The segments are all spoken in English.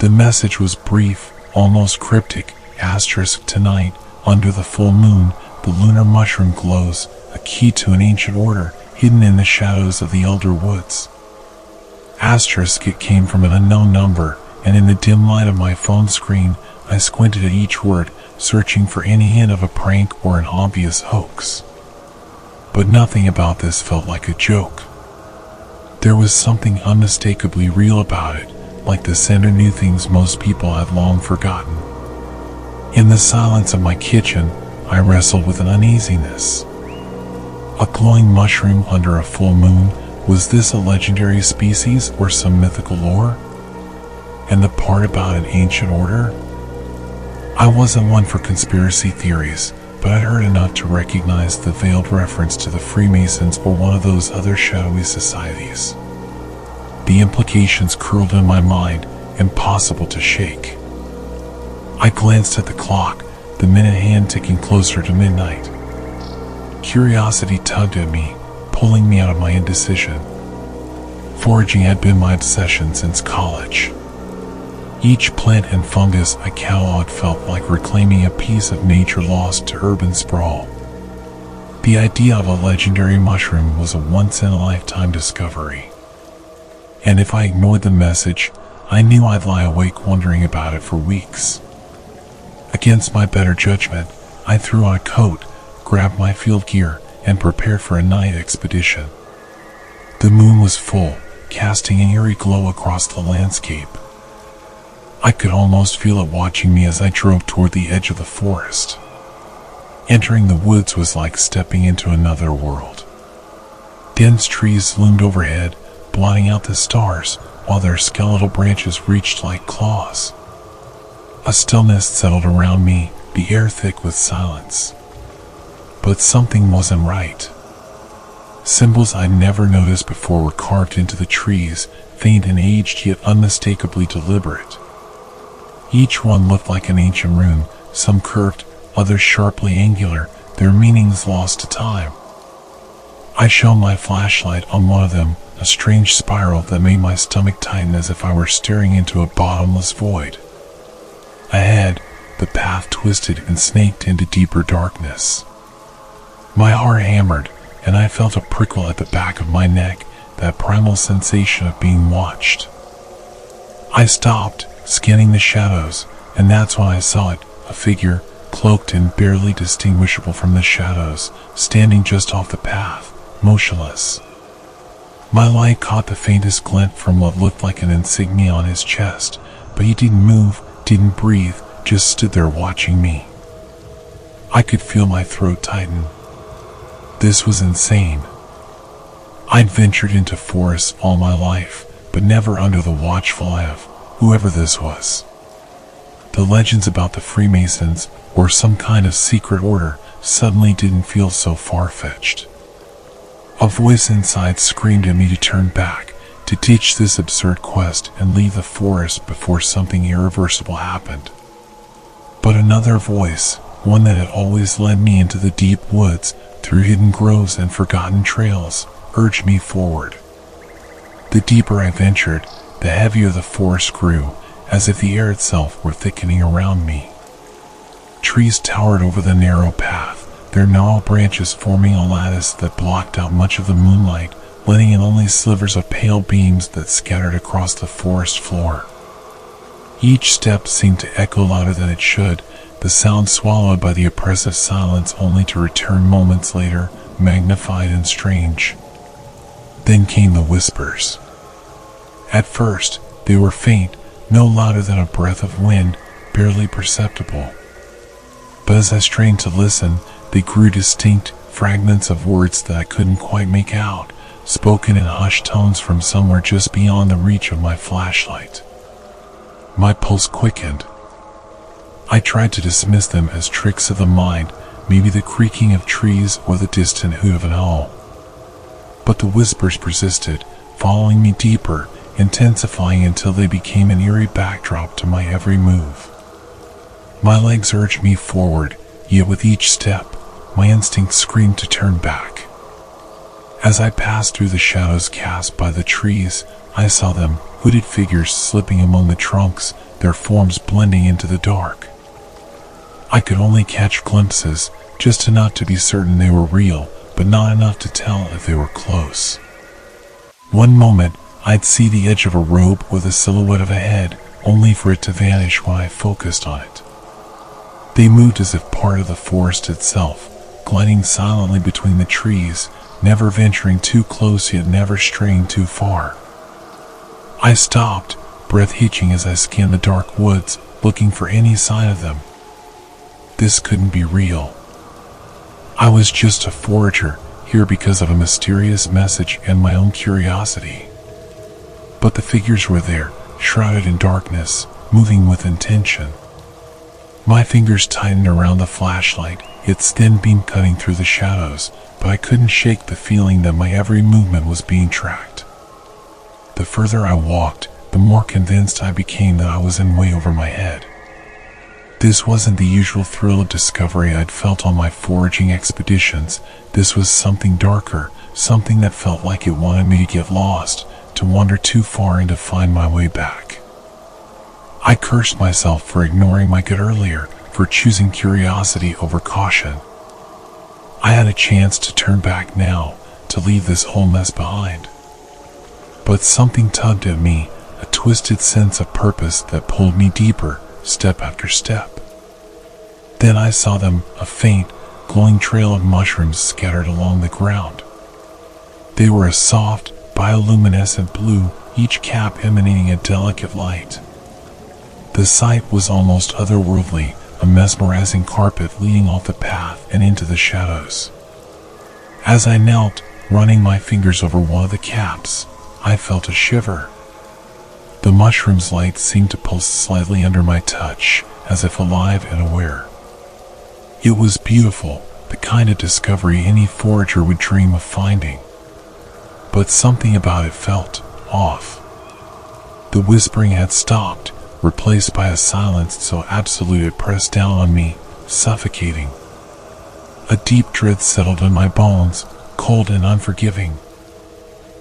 The message was brief, almost cryptic. Tonight, under the full moon, the lunar mushroom glows, a key to an ancient order hidden in the shadows of the elder woods. It came from an unknown number, and in the dim light of my phone screen, I squinted at each word, searching for any hint of a prank or an obvious hoax. But nothing about this felt like a joke. There was something unmistakably real about it, like the sender knew things most people had long forgotten. In the silence of my kitchen, I wrestled with an uneasiness. A glowing mushroom under a full moon, was this a legendary species or some mythical lore? And the part about an ancient order? I wasn't one for conspiracy theories, but I heard enough to recognize the veiled reference to the Freemasons or one of those other shadowy societies. The implications curled in my mind, impossible to shake. I glanced at the clock, the minute hand ticking closer to midnight. Curiosity tugged at me, pulling me out of my indecision. Foraging had been my obsession since college. Each plant and fungus I cataloged felt like reclaiming a piece of nature lost to urban sprawl. The idea of a legendary mushroom was a once-in-a-lifetime discovery. And if I ignored the message, I knew I'd lie awake wondering about it for weeks. Against my better judgment, I threw on a coat, grabbed my field gear, and prepared for a night expedition. The moon was full, casting an eerie glow across the landscape. I could almost feel it watching me as I drove toward the edge of the forest. Entering the woods was like stepping into another world. Dense trees loomed overhead, blotting out the stars, while their skeletal branches reached like claws. A stillness settled around me, the air thick with silence. But something wasn't right. Symbols I'd never noticed before were carved into the trees, faint and aged yet unmistakably deliberate. Each one looked like an ancient rune, some curved, others sharply angular, their meanings lost to time. I shone my flashlight on one of them, a strange spiral that made my stomach tighten as if I were staring into a bottomless void. Ahead, the path twisted and snaked into deeper darkness. My heart hammered, and I felt a prickle at the back of my neck, that primal sensation of being watched. I stopped, scanning the shadows, and that's when I saw it, a figure, cloaked and barely distinguishable from the shadows, standing just off the path, motionless. My light caught the faintest glint from what looked like an insignia on his chest, but he didn't move, didn't breathe, just stood there watching me. I could feel my throat tighten. This was insane. I'd ventured into forests all my life, but never under the watchful eye of whoever this was. The legends about the Freemasons, or some kind of secret order, suddenly didn't feel so far-fetched. A voice inside screamed at me to turn back, to ditch this absurd quest and leave the forest before something irreversible happened. But another voice, one that had always led me into the deep woods, through hidden groves and forgotten trails, urged me forward. The deeper I ventured, the heavier the forest grew, as if the air itself were thickening around me. Trees towered over the narrow path, their gnarled branches forming a lattice that blocked out much of the moonlight, letting in only slivers of pale beams that scattered across the forest floor. Each step seemed to echo louder than it should, the sound swallowed by the oppressive silence only to return moments later, magnified and strange. Then came the whispers. At first, they were faint, no louder than a breath of wind, barely perceptible. But as I strained to listen, they grew distinct, fragments of words that I couldn't quite make out, spoken in hushed tones from somewhere just beyond the reach of my flashlight. My pulse quickened. I tried to dismiss them as tricks of the mind, maybe the creaking of trees or the distant hoot of an owl. But the whispers persisted, following me deeper, intensifying until they became an eerie backdrop to my every move. My legs urged me forward, yet with each step, my instincts screamed to turn back. As I passed through the shadows cast by the trees, I saw them, hooded figures slipping among the trunks, their forms blending into the dark. I could only catch glimpses, just enough to be certain they were real, but not enough to tell if they were close. One moment, I'd see the edge of a rope with a silhouette of a head, only for it to vanish when I focused on it. They moved as if part of the forest itself, gliding silently between the trees, never venturing too close yet never straying too far. I stopped, breath hitching as I scanned the dark woods, looking for any sign of them. This couldn't be real. I was just a forager, here because of a mysterious message and my own curiosity. But the figures were there, shrouded in darkness, moving with intention. My fingers tightened around the flashlight, its thin beam cutting through the shadows, but I couldn't shake the feeling that my every movement was being tracked. The further I walked, the more convinced I became that I was in way over my head. This wasn't the usual thrill of discovery I'd felt on my foraging expeditions. This was something darker, something that felt like it wanted me to get lost, to wander too far and to find my way back. I cursed myself for ignoring my gut earlier, for choosing curiosity over caution. I had a chance to turn back now, to leave this whole mess behind. But something tugged at me, a twisted sense of purpose that pulled me deeper, step after step. Then I saw them, a faint, glowing trail of mushrooms scattered along the ground. They were a soft, bioluminescent blue, each cap emanating a delicate light. The sight was almost otherworldly, a mesmerizing carpet leading off the path and into the shadows. As I knelt, running my fingers over one of the caps, I felt a shiver. The mushroom's light seemed to pulse slightly under my touch, as if alive and aware. It was beautiful, the kind of discovery any forager would dream of finding. But something about it felt off. The whispering had stopped, replaced by a silence so absolute it pressed down on me, suffocating. A deep dread settled in my bones, cold and unforgiving.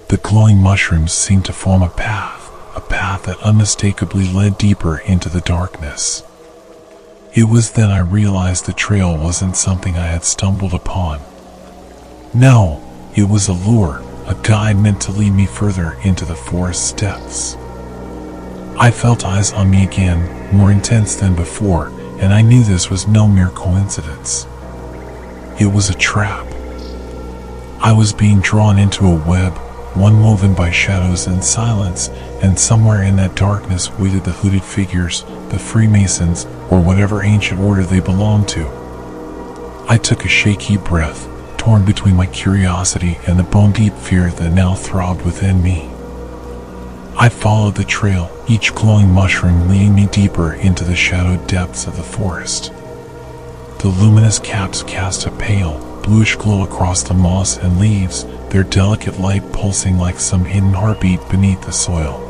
The glowing mushrooms seemed to form a path that unmistakably led deeper into the darkness. It was then I realized the trail wasn't something I had stumbled upon. No, it was a lure, a guide meant to lead me further into the forest's depths. I felt eyes on me again, more intense than before, and I knew this was no mere coincidence. It was a trap. I was being drawn into a web, one woven by shadows and silence, and somewhere in that darkness waited the hooded figures, the Freemasons, or whatever ancient order they belonged to. I took a shaky breath, torn between my curiosity and the bone-deep fear that now throbbed within me. I followed the trail, each glowing mushroom leading me deeper into the shadowed depths of the forest. The luminous caps cast a pale, bluish glow across the moss and leaves, their delicate light pulsing like some hidden heartbeat beneath the soil.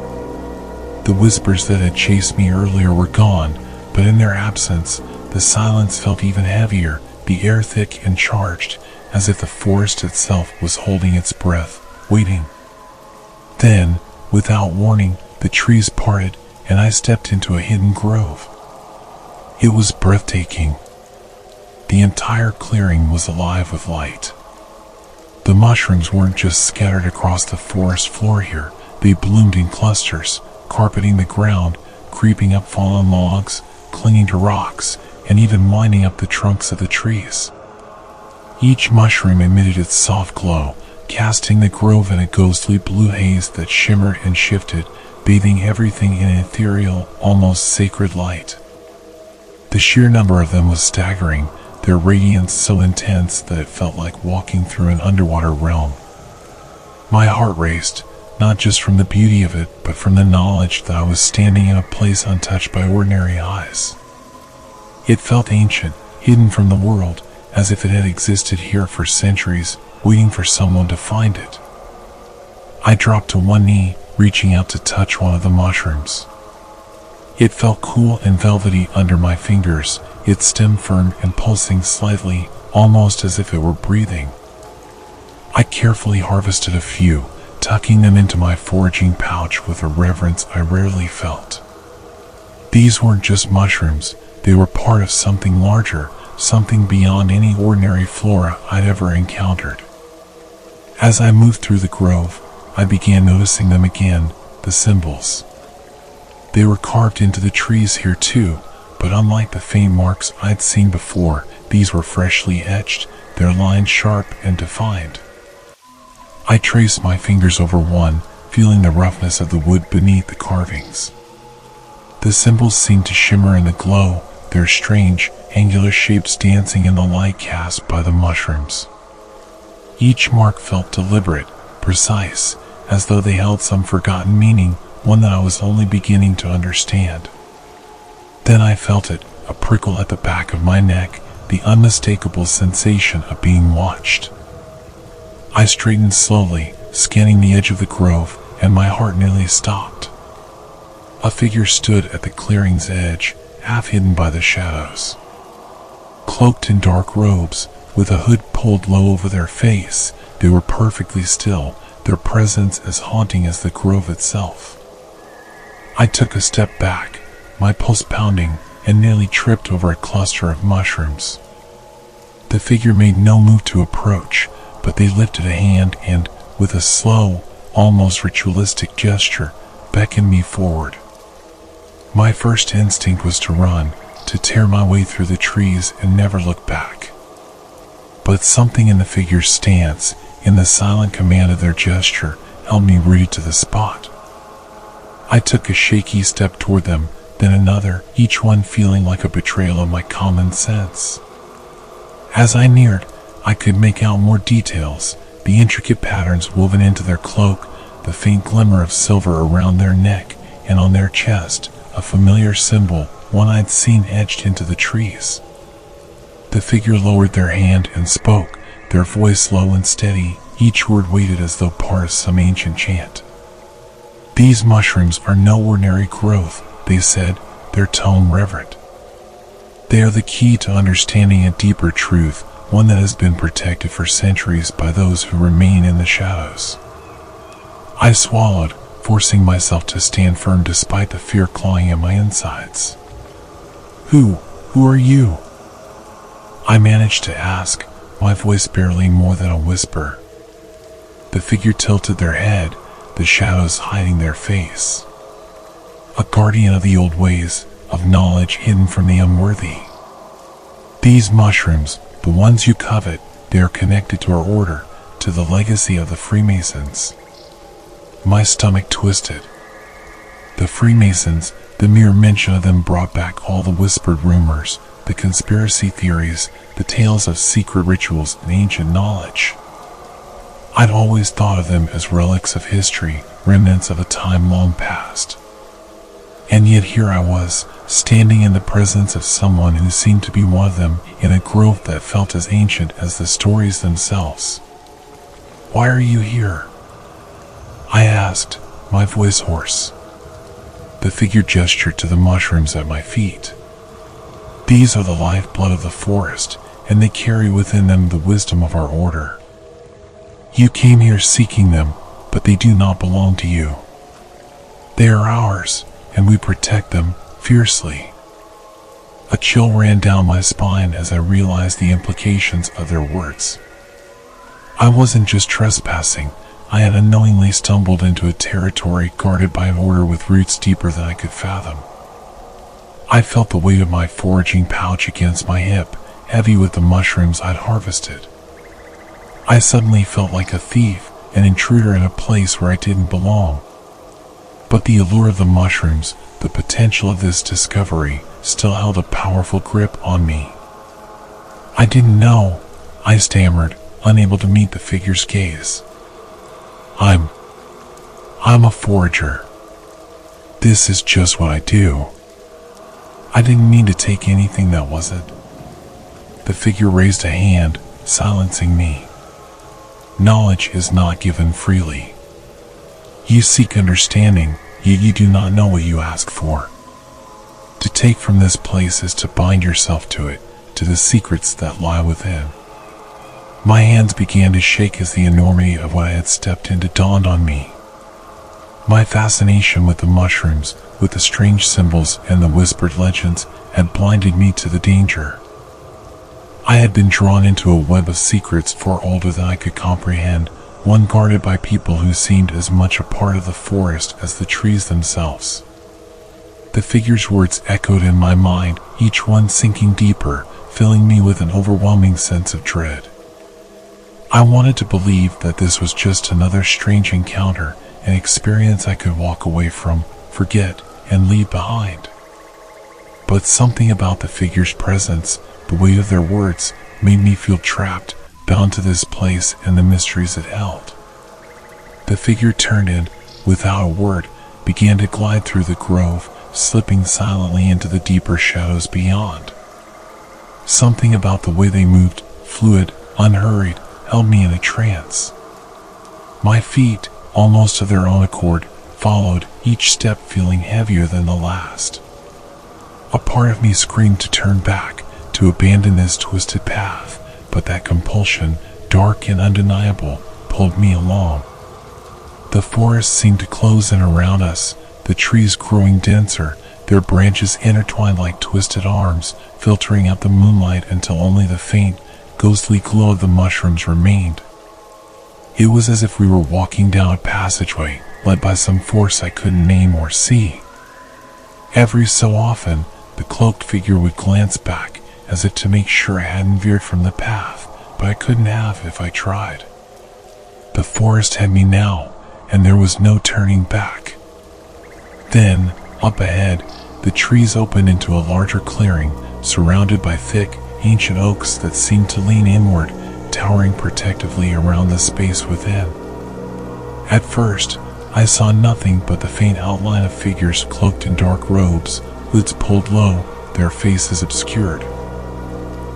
The whispers that had chased me earlier were gone, but in their absence, the silence felt even heavier, the air thick and charged, as if the forest itself was holding its breath, waiting. Then, without warning, the trees parted, and I stepped into a hidden grove. It was breathtaking. The entire clearing was alive with light. The mushrooms weren't just scattered across the forest floor here, they bloomed in clusters, carpeting the ground, creeping up fallen logs, clinging to rocks, and even winding up the trunks of the trees. Each mushroom emitted its soft glow, casting the grove in a ghostly blue haze that shimmered and shifted, bathing everything in an ethereal, almost sacred light. The sheer number of them was staggering, their radiance so intense that it felt like walking through an underwater realm. My heart raced, not just from the beauty of it, but from the knowledge that I was standing in a place untouched by ordinary eyes. It felt ancient, hidden from the world, as if it had existed here for centuries, waiting for someone to find it. I dropped to one knee, reaching out to touch one of the mushrooms. It felt cool and velvety under my fingers, its stem firm and pulsing slightly, almost as if it were breathing. I carefully harvested a few, tucking them into my foraging pouch with a reverence I rarely felt. These weren't just mushrooms, they were part of something larger, something beyond any ordinary flora I'd ever encountered. As I moved through the grove, I began noticing them again, the symbols. They were carved into the trees here too, but unlike the faint marks I'd seen before, these were freshly etched, their lines sharp and defined. I traced my fingers over one, feeling the roughness of the wood beneath the carvings. The symbols seemed to shimmer in the glow, their strange, angular shapes dancing in the light cast by the mushrooms. Each mark felt deliberate, precise, as though they held some forgotten meaning, one that I was only beginning to understand. Then I felt it, a prickle at the back of my neck, the unmistakable sensation of being watched. I straightened slowly, scanning the edge of the grove, and my heart nearly stopped. A figure stood at the clearing's edge, half hidden by the shadows. Cloaked in dark robes, with a hood pulled low over their face, they were perfectly still, their presence as haunting as the grove itself. I took a step back, my pulse pounding, and nearly tripped over a cluster of mushrooms. The figure made no move to approach, but they lifted a hand and, with a slow, almost ritualistic gesture, beckoned me forward. My first instinct was to run, to tear my way through the trees and never look back. But something in the figure's stance, in the silent command of their gesture, held me rooted to the spot. I took a shaky step toward them, then another, each one feeling like a betrayal of my common sense. As I neared, I could make out more details, the intricate patterns woven into their cloak, the faint glimmer of silver around their neck, and on their chest, a familiar symbol, one I'd seen etched into the trees. The figure lowered their hand and spoke, their voice low and steady, each word weighted as though part of some ancient chant. "These mushrooms are no ordinary growth," they said, their tone reverent. "They are the key to understanding a deeper truth, one that has been protected for centuries by those who remain in the shadows." I swallowed, forcing myself to stand firm despite the fear clawing at my insides. Who are you?" I managed to ask, my voice barely more than a whisper. The figure tilted their head, the shadows hiding their face. "A guardian of the old ways, of knowledge hidden from the unworthy. These mushrooms, the ones you covet, they are connected to our order, to the legacy of the Freemasons." My stomach twisted. The Freemasons, the mere mention of them brought back all the whispered rumors, the conspiracy theories, the tales of secret rituals and ancient knowledge. I'd always thought of them as relics of history, remnants of a time long past. And yet here I was, standing in the presence of someone who seemed to be one of them, in a grove that felt as ancient as the stories themselves. "Why are you here?" I asked, my voice hoarse. The figure gestured to the mushrooms at my feet. "These are the lifeblood of the forest, and they carry within them the wisdom of our order. You came here seeking them, but they do not belong to you. They are ours, and we protect them fiercely." A chill ran down my spine as I realized the implications of their words. I wasn't just trespassing, I had unknowingly stumbled into a territory guarded by an order with roots deeper than I could fathom. I felt the weight of my foraging pouch against my hip, heavy with the mushrooms I'd harvested. I suddenly felt like a thief, an intruder in a place where I didn't belong. But the allure of the mushrooms, the potential of this discovery, still held a powerful grip on me. "I didn't know," I stammered, unable to meet the figure's gaze. I'm a forager. This is just what I do." I didn't mean to take anything that wasn't. The figure raised a hand, silencing me. "Knowledge is not given freely. You seek understanding, yet you do not know what you ask for. To take from this place is to bind yourself to it, to the secrets that lie within." My hands began to shake as the enormity of what I had stepped into dawned on me. My fascination with the mushrooms, with the strange symbols and the whispered legends, had blinded me to the danger. I had been drawn into a web of secrets far older than I could comprehend, one guarded by people who seemed as much a part of the forest as the trees themselves. The figures' words echoed in my mind, each one sinking deeper, filling me with an overwhelming sense of dread. I wanted to believe that this was just another strange encounter, an experience I could walk away from, forget, and leave behind. But something about the figures' presence, the weight of their words, made me feel trapped, bound to this place and the mysteries it held. The figure turned and, without a word, began to glide through the grove, slipping silently into the deeper shadows beyond. Something about the way they moved, fluid, unhurried, held me in a trance. My feet, almost of their own accord, followed, each step feeling heavier than the last. A part of me screamed to turn back, to abandon this twisted path, but that compulsion, dark and undeniable, pulled me along. The forest seemed to close in around us, the trees growing denser, their branches intertwined like twisted arms, filtering out the moonlight until only the faint, ghostly glow of the mushrooms remained. It was as if we were walking down a passageway, led by some force I couldn't name or see. Every so often, the cloaked figure would glance back, as if to make sure I hadn't veered from the path, but I couldn't have if I tried. The forest had me now, and there was no turning back. Then, up ahead, the trees opened into a larger clearing, surrounded by thick, ancient oaks that seemed to lean inward, towering protectively around the space within. At first, I saw nothing but the faint outline of figures cloaked in dark robes, hoods pulled low, their faces obscured.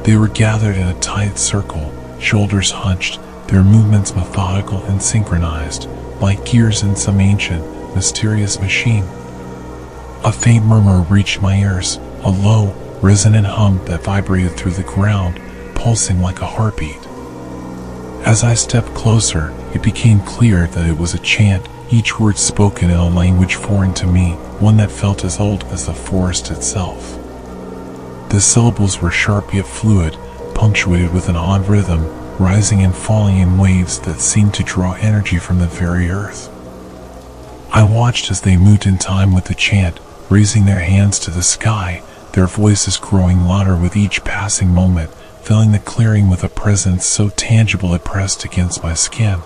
They were gathered in a tight circle, shoulders hunched, their movements methodical and synchronized, like gears in some ancient, mysterious machine. A faint murmur reached my ears, a low, resonant hum that vibrated through the ground, pulsing like a heartbeat. As I stepped closer, it became clear that it was a chant, each word spoken in a language foreign to me, one that felt as old as the forest itself. The syllables were sharp yet fluid, punctuated with an odd rhythm, rising and falling in waves that seemed to draw energy from the very earth. I watched as they moved in time with the chant, raising their hands to the sky, their voices growing louder with each passing moment, filling the clearing with a presence so tangible it pressed against my skin.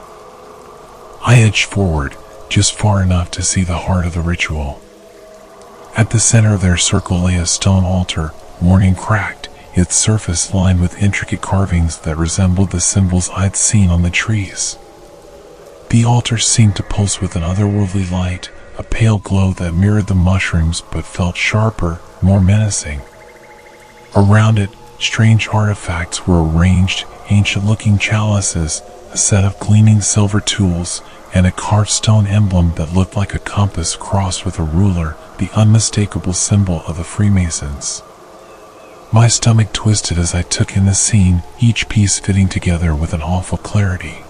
I edged forward, just far enough to see the heart of the ritual. At the center of their circle lay a stone altar, worn and cracked, its surface lined with intricate carvings that resembled the symbols I'd seen on the trees. The altar seemed to pulse with an otherworldly light, a pale glow that mirrored the mushrooms but felt sharper, more menacing. Around it, strange artifacts were arranged, ancient-looking chalices, a set of gleaming silver tools, and a carved stone emblem that looked like a compass crossed with a ruler, the unmistakable symbol of the Freemasons. My stomach twisted as I took in the scene, each piece fitting together with an awful clarity.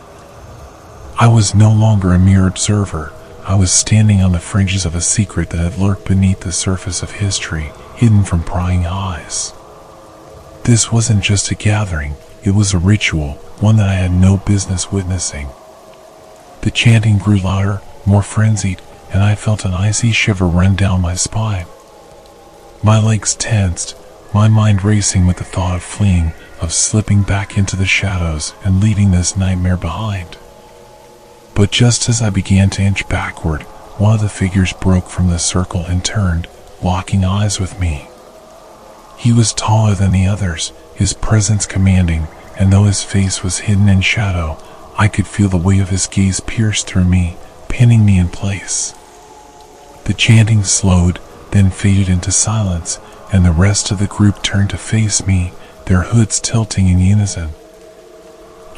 I was no longer a mere observer. I was standing on the fringes of a secret that had lurked beneath the surface of history, hidden from prying eyes. This wasn't just a gathering, it was a ritual, one that I had no business witnessing. The chanting grew louder, more frenzied, and I felt an icy shiver run down my spine. My legs tensed, my mind racing with the thought of fleeing, of slipping back into the shadows and leaving this nightmare behind. But just as I began to inch backward, one of the figures broke from the circle and turned, locking eyes with me. He was taller than the others, his presence commanding, and though his face was hidden in shadow, I could feel the weight of his gaze pierce through me, pinning me in place. The chanting slowed, then faded into silence, and the rest of the group turned to face me, their hoods tilting in unison.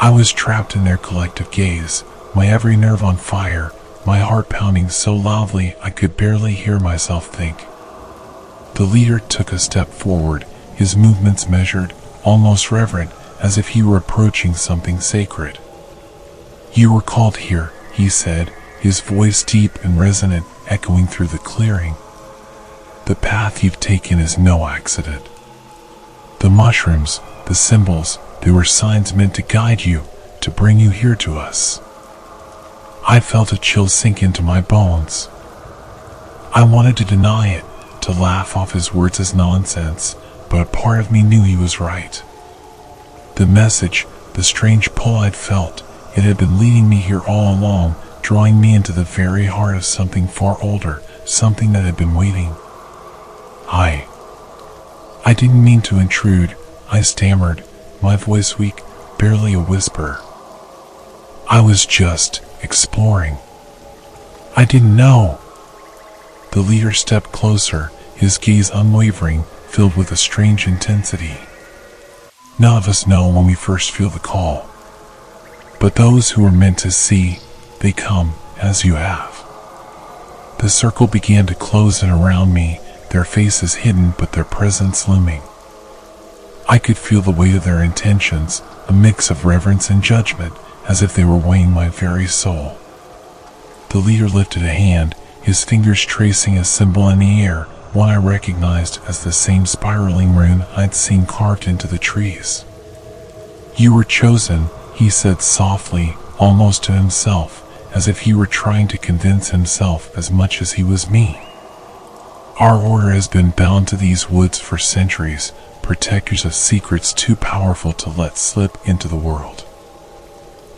I was trapped in their collective gaze, my every nerve on fire, my heart pounding so loudly I could barely hear myself think. The leader took a step forward, his movements measured, almost reverent, as if he were approaching something sacred. "You were called here," he said, his voice deep and resonant, echoing through the clearing. The path you've taken is no accident. The mushrooms, the symbols, they were signs meant to guide you, to bring you here to us. I felt a chill sink into my bones. I wanted to deny it, to laugh off his words as nonsense, but a part of me knew he was right. The message, the strange pull I'd felt, it had been leading me here all along, drawing me into the very heart of something far older, something that had been waiting. I didn't mean to intrude, I stammered, my voice weak, barely a whisper. I was just exploring. I didn't know. The leader stepped closer, his gaze unwavering, filled with a strange intensity. None of us know when we first feel the call. But those who are meant to see, they come, as you have. The circle began to close in around me, their faces hidden but their presence looming. I could feel the weight of their intentions, a mix of reverence and judgment, as if they were weighing my very soul. The leader lifted a hand, his fingers tracing a symbol in the air, one I recognized as the same spiraling rune I'd seen carved into the trees. You were chosen, he said softly, almost to himself, as if he were trying to convince himself as much as he was me. Our order has been bound to these woods for centuries, protectors of secrets too powerful to let slip into the world.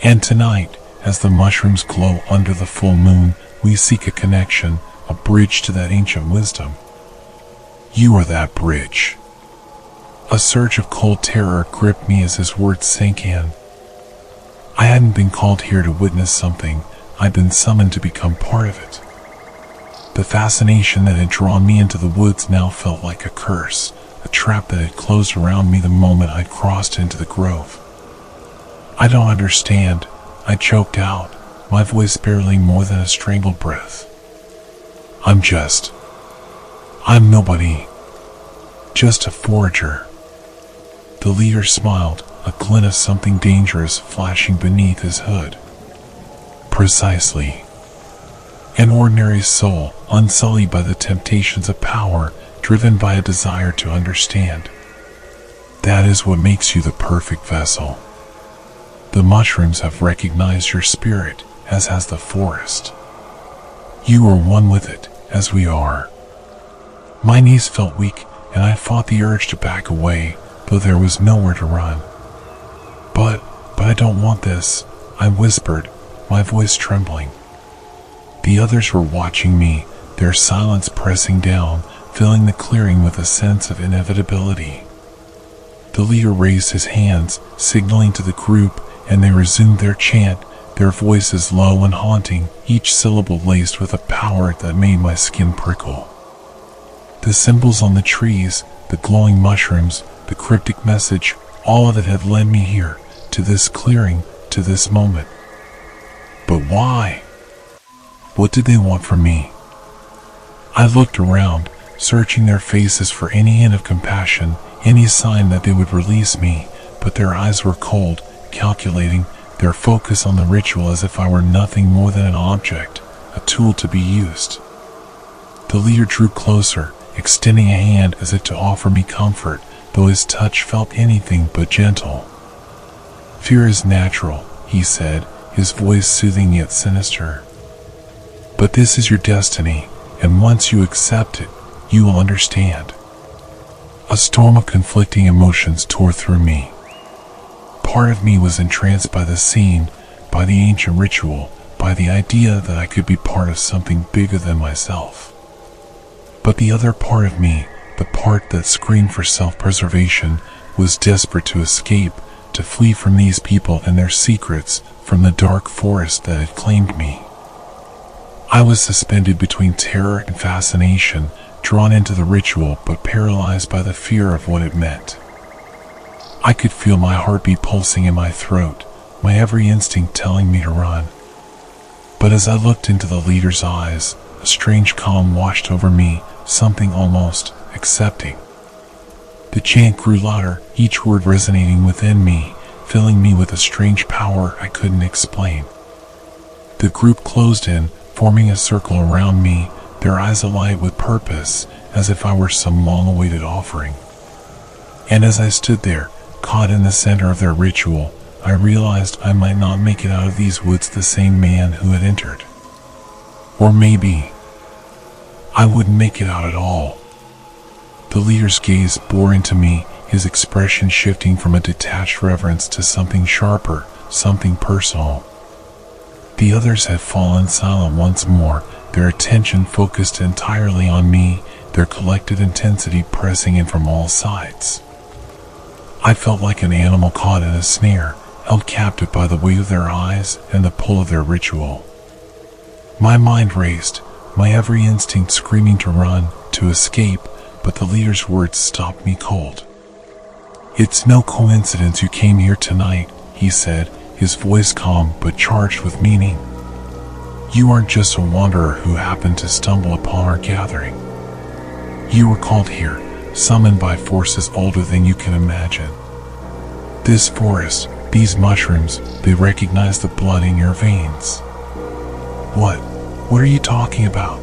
And tonight, as the mushrooms glow under the full moon, we seek a connection, a bridge to that ancient wisdom. You are that bridge. A surge of cold terror gripped me as his words sank in. I hadn't been called here to witness something, I'd been summoned to become part of it. The fascination that had drawn me into the woods now felt like a curse, a trap that had closed around me the moment I'd crossed into the grove. I don't understand, I choked out, my voice barely more than a strangled breath. I'm nobody. Just a forager. The leader smiled, a glint of something dangerous flashing beneath his hood. Precisely. An ordinary soul, unsullied by the temptations of power, driven by a desire to understand. That is what makes you the perfect vessel. The mushrooms have recognized your spirit, as has the forest. You are one with it, as we are. My knees felt weak, and I fought the urge to back away, though there was nowhere to run. But I don't want this, I whispered, my voice trembling. The others were watching me, their silence pressing down, filling the clearing with a sense of inevitability. The leader raised his hands, signaling to the group, and they resumed their chant, their voices low and haunting, each syllable laced with a power that made my skin prickle. The symbols on the trees, the glowing mushrooms, the cryptic message, all of it had led me here, to this clearing, to this moment. But why? What did they want from me? I looked around, searching their faces for any hint of compassion, any sign that they would release me, but their eyes were cold, calculating, their focus on the ritual as if I were nothing more than an object, a tool to be used. The leader drew closer, extending a hand as if to offer me comfort, though his touch felt anything but gentle. Fear is natural, he said, his voice soothing yet sinister. But this is your destiny, and once you accept it, you will understand. A storm of conflicting emotions tore through me. Part of me was entranced by the scene, by the ancient ritual, by the idea that I could be part of something bigger than myself. But the other part of me, the part that screamed for self-preservation, was desperate to escape, to flee from these people and their secrets, from the dark forest that had claimed me. I was suspended between terror and fascination, drawn into the ritual but paralyzed by the fear of what it meant. I could feel my heartbeat pulsing in my throat, my every instinct telling me to run. But as I looked into the leader's eyes, a strange calm washed over me, something almost accepting. The chant grew louder, each word resonating within me, filling me with a strange power I couldn't explain. The group closed in, forming a circle around me, their eyes alight with purpose, as if I were some long-awaited offering. And as I stood there, caught in the center of their ritual, I realized I might not make it out of these woods the same man who had entered. Or maybe I wouldn't make it out at all. The leader's gaze bore into me, his expression shifting from a detached reverence to something sharper, something personal. The others had fallen silent once more, their attention focused entirely on me, their collective intensity pressing in from all sides. I felt like an animal caught in a snare, held captive by the weight of their eyes and the pull of their ritual. My mind raced, my every instinct screaming to run, to escape, but the leader's words stopped me cold. "It's no coincidence you came here tonight," he said, his voice calm but charged with meaning. "You aren't just a wanderer who happened to stumble upon our gathering. You were called here, summoned by forces older than you can imagine. This forest, these mushrooms, they recognize the blood in your veins." What are you talking about?"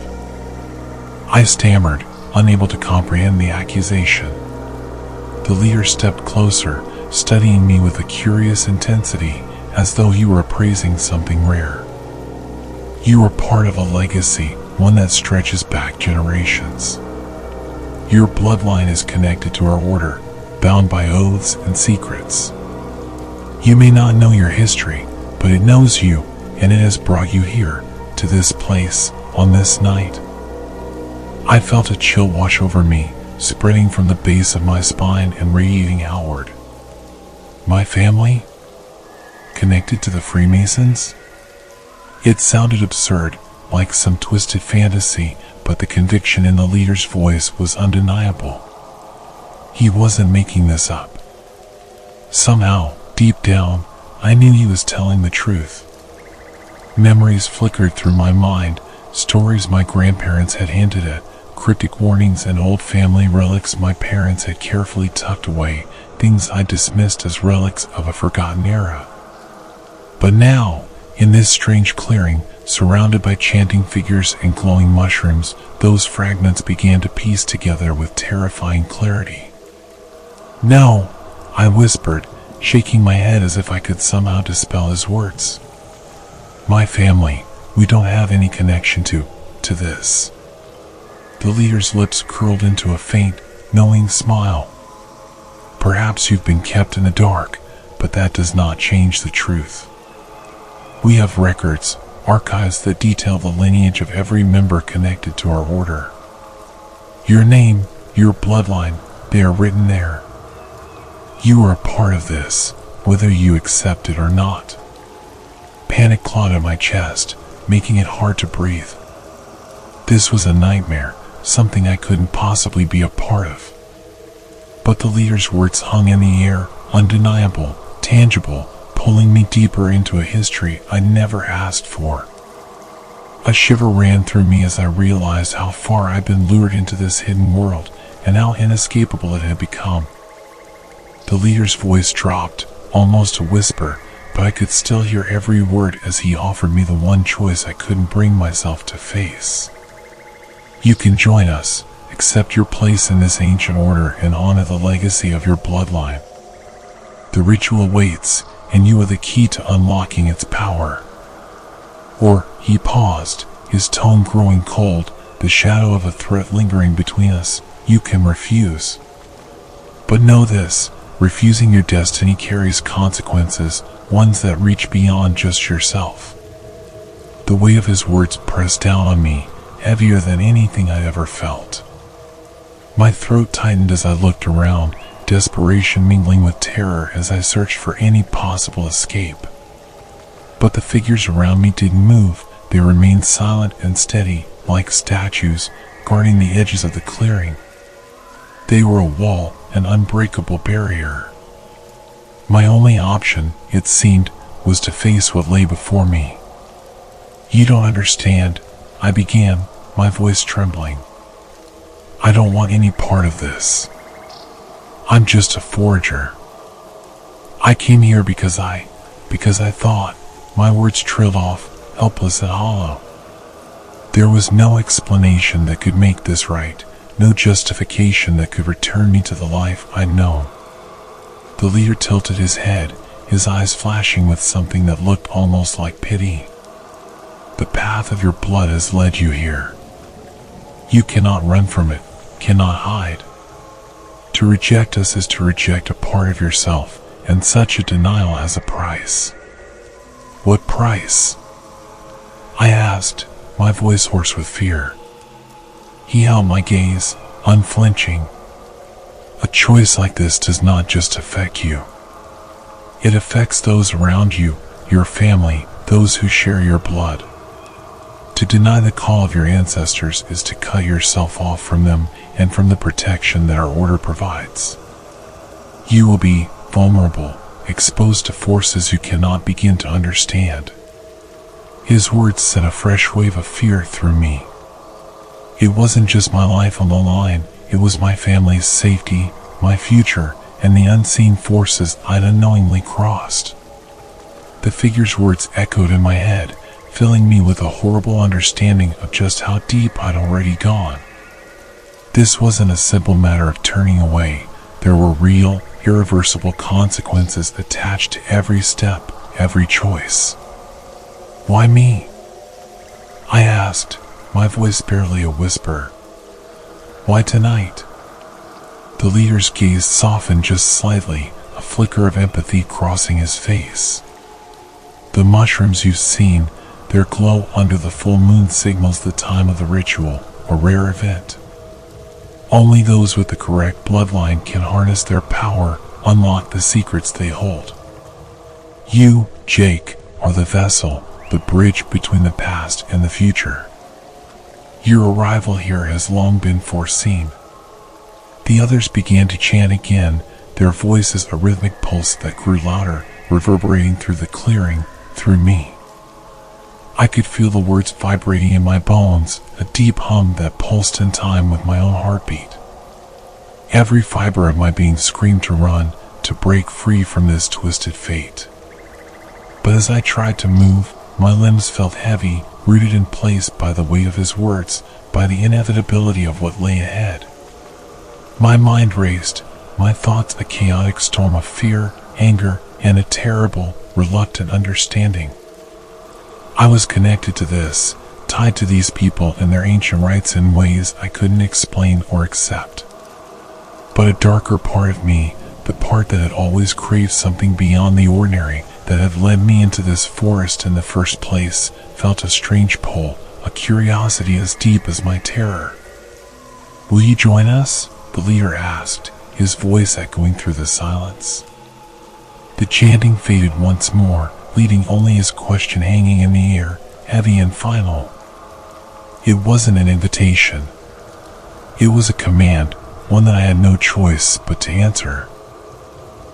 I stammered, unable to comprehend the accusation. The leader stepped closer, studying me with a curious intensity, as though he were appraising something rare. "You are part of a legacy, one that stretches back generations. Your bloodline is connected to our order, bound by oaths and secrets. You may not know your history, but it knows you, and it has brought you here, to this place, on this night." I felt a chill wash over me, spreading from the base of my spine and radiating outward. My family? Connected to the Freemasons? It sounded absurd, like some twisted fantasy, but the conviction in the leader's voice was undeniable. He wasn't making this up. Somehow, deep down, I knew he was telling the truth. Memories flickered through my mind, stories my grandparents had hinted at, cryptic warnings and old family relics my parents had carefully tucked away, things I dismissed as relics of a forgotten era. But now, in this strange clearing, surrounded by chanting figures and glowing mushrooms, those fragments began to piece together with terrifying clarity. "No," I whispered, shaking my head as if I could somehow dispel his words. "My family, we don't have any connection to this." The leader's lips curled into a faint, knowing smile. "Perhaps you've been kept in the dark, but that does not change the truth. We have records, archives that detail the lineage of every member connected to our order. Your name, your bloodline, they are written there. You are a part of this, whether you accept it or not." Panic clawed at my chest, making it hard to breathe. This was a nightmare, something I couldn't possibly be a part of. But the leader's words hung in the air, undeniable, tangible, pulling me deeper into a history I never asked for. A shiver ran through me as I realized how far I'd been lured into this hidden world, and how inescapable it had become. The leader's voice dropped, almost a whisper, but I could still hear every word as he offered me the one choice I couldn't bring myself to face. "You can join us, accept your place in this ancient order, and honor the legacy of your bloodline. The ritual waits, and you are the key to unlocking its power." Or, he paused, his tone growing cold, the shadow of a threat lingering between us. "You can refuse. But know this, refusing your destiny carries consequences, ones that reach beyond just yourself." The weight of his words pressed down on me, heavier than anything I'd ever felt. My throat tightened as I looked around, desperation mingling with terror as I searched for any possible escape. But the figures around me didn't move, they remained silent and steady, like statues, guarding the edges of the clearing. They were a wall, an unbreakable barrier. My only option, it seemed, was to face what lay before me. "You don't understand," I began, my voice trembling. "I don't want any part of this. I'm just a forager. I came here because I thought," my words trailed off, helpless and hollow. There was no explanation that could make this right, no justification that could return me to the life I'd known. The leader tilted his head, his eyes flashing with something that looked almost like pity. The path of your blood has led you here. You cannot run from it, cannot hide. To reject us is to reject a part of yourself, and such a denial has a price. What price? I asked, my voice hoarse with fear. He held my gaze, unflinching. A choice like this does not just affect you. It affects those around you, your family, those who share your blood. To deny the call of your ancestors is to cut yourself off from them and from the protection that our order provides. You will be vulnerable, exposed to forces you cannot begin to understand. His words sent a fresh wave of fear through me. It wasn't just my life on the line, it was my family's safety, my future, and the unseen forces I'd unknowingly crossed. The figure's words echoed in my head, filling me with a horrible understanding of just how deep I'd already gone. This wasn't a simple matter of turning away. There were real, irreversible consequences attached to every step, every choice. Why me? I asked, my voice barely a whisper. Why tonight? The leader's gaze softened just slightly, a flicker of empathy crossing his face. The mushrooms you've seen, their glow under the full moon signals the time of the ritual, a rare event. Only those with the correct bloodline can harness their power, unlock the secrets they hold. You, Jake, are the vessel, the bridge between the past and the future. Your arrival here has long been foreseen. The others began to chant again, their voices a rhythmic pulse that grew louder, reverberating through the clearing, through me. I could feel the words vibrating in my bones, a deep hum that pulsed in time with my own heartbeat. Every fiber of my being screamed to run, to break free from this twisted fate. But as I tried to move, my limbs felt heavy, rooted in place by the weight of his words, by the inevitability of what lay ahead. My mind raced, my thoughts a chaotic storm of fear, anger, and a terrible, reluctant understanding. I was connected to this, tied to these people and their ancient rites in ways I couldn't explain or accept. But a darker part of me, the part that had always craved something beyond the ordinary, that had led me into this forest in the first place, felt a strange pull, a curiosity as deep as my terror. Will you join us? The leader asked, his voice echoing through the silence. The chanting faded once more, leaving only his question hanging in the air, heavy and final. It wasn't an invitation. It was a command, one that I had no choice but to answer.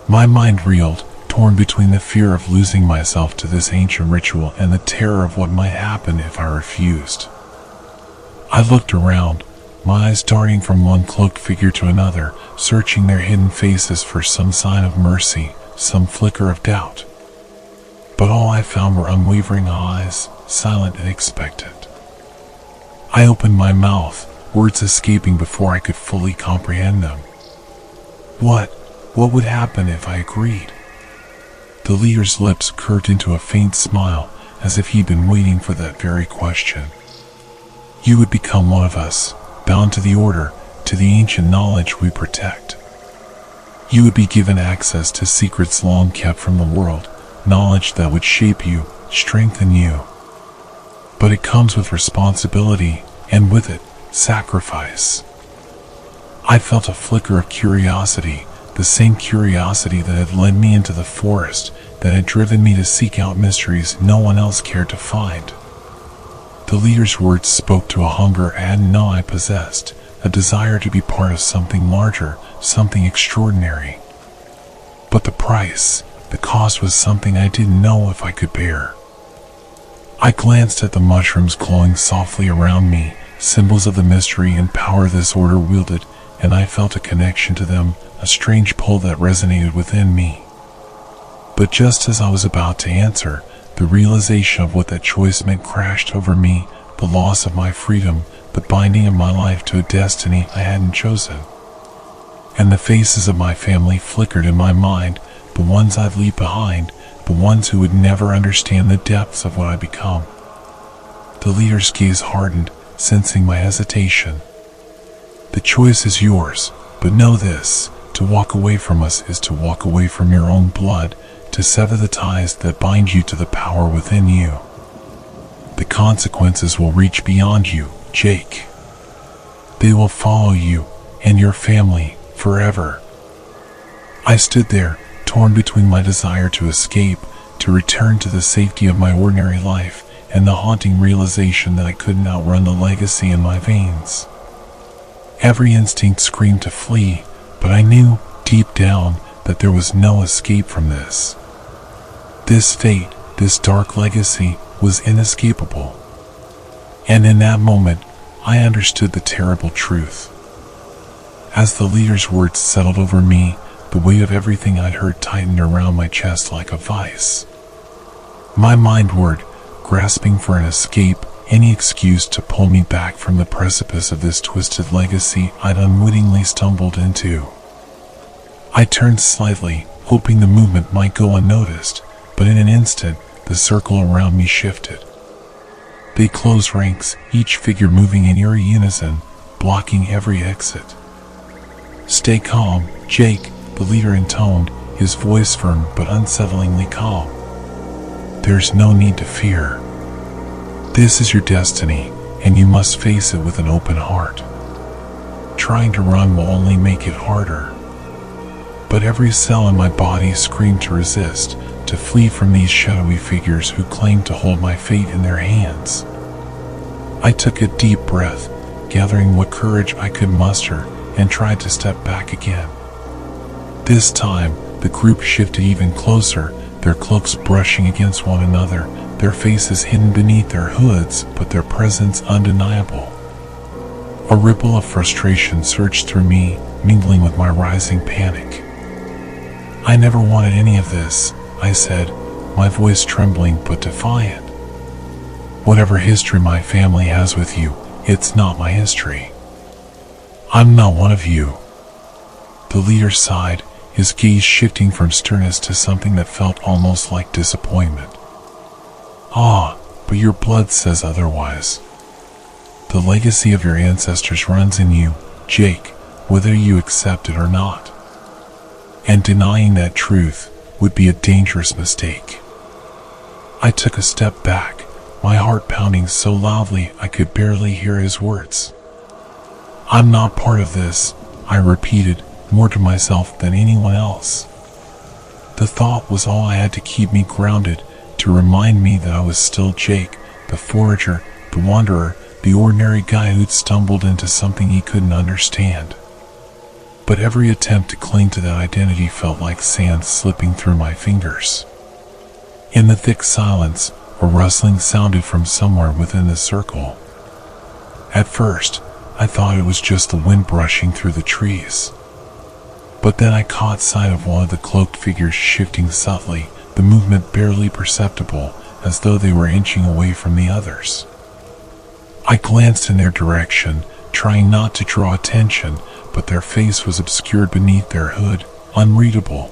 My mind reeled, torn between the fear of losing myself to this ancient ritual and the terror of what might happen if I refused. I looked around, my eyes darting from one cloaked figure to another, searching their hidden faces for some sign of mercy, some flicker of doubt. But all I found were unwavering eyes, silent and expectant. I opened my mouth, words escaping before I could fully comprehend them. What would happen if I agreed? The leader's lips curved into a faint smile, as if he'd been waiting for that very question. You would become one of us, bound to the order, to the ancient knowledge we protect. You would be given access to secrets long kept from the world, knowledge that would shape you, strengthen you. But it comes with responsibility, and with it, sacrifice. I felt a flicker of curiosity, the same curiosity that had led me into the forest, that had driven me to seek out mysteries no one else cared to find. The leader's words spoke to a hunger I hadn't known I possessed, a desire to be part of something larger, something extraordinary. But the price, the cost was something I didn't know if I could bear. I glanced at the mushrooms glowing softly around me, symbols of the mystery and power this order wielded, and I felt a connection to them, a strange pull that resonated within me. But just as I was about to answer, the realization of what that choice meant crashed over me, the loss of my freedom, the binding of my life to a destiny I hadn't chosen. And the faces of my family flickered in my mind, the ones I'd leave behind, the ones who would never understand the depths of what I'd become. The leader's gaze hardened, sensing my hesitation. The choice is yours, but know this: to walk away from us is to walk away from your own blood, to sever the ties that bind you to the power within you. The consequences will reach beyond you, Jake. They will follow you and your family forever. I stood there, torn between my desire to escape, to return to the safety of my ordinary life, and the haunting realization that I couldn't outrun the legacy in my veins. Every instinct screamed to flee, but I knew, deep down, that there was no escape from this. This fate, this dark legacy, was inescapable. And in that moment, I understood the terrible truth. As the leader's words settled over me, the weight of everything I'd heard tightened around my chest like a vice. My mind whirred, grasping for an escape, any excuse to pull me back from the precipice of this twisted legacy I'd unwittingly stumbled into. I turned slightly, hoping the movement might go unnoticed, but in an instant, the circle around me shifted. They closed ranks, each figure moving in eerie unison, blocking every exit. "Stay calm, Jake," the leader intoned, his voice firm but unsettlingly calm. "There's no need to fear. This is your destiny, and you must face it with an open heart. Trying to run will only make it harder." But every cell in my body screamed to resist, to flee from these shadowy figures who claimed to hold my fate in their hands. I took a deep breath, gathering what courage I could muster, and tried to step back again. This time, the group shifted even closer, their cloaks brushing against one another, their faces hidden beneath their hoods, but their presence undeniable. A ripple of frustration surged through me, mingling with my rising panic. "I never wanted any of this," I said, my voice trembling but defiant. "Whatever history my family has with you, it's not my history. I'm not one of you." The leader sighed, his gaze shifting from sternness to something that felt almost like disappointment. "Ah, but your blood says otherwise. The legacy of your ancestors runs in you, Jake, whether you accept it or not. And denying that truth would be a dangerous mistake." I took a step back, my heart pounding so loudly I could barely hear his words. "I'm not part of this," I repeated, more to myself than anyone else. The thought was all I had to keep me grounded, to remind me that I was still Jake, the forager, the wanderer, the ordinary guy who'd stumbled into something he couldn't understand. But every attempt to cling to that identity felt like sand slipping through my fingers. In the thick silence, a rustling sounded from somewhere within the circle. At first, I thought it was just the wind brushing through the trees. But then I caught sight of one of the cloaked figures shifting subtly, the movement barely perceptible, as though they were inching away from the others. I glanced in their direction, trying not to draw attention, but their face was obscured beneath their hood, unreadable.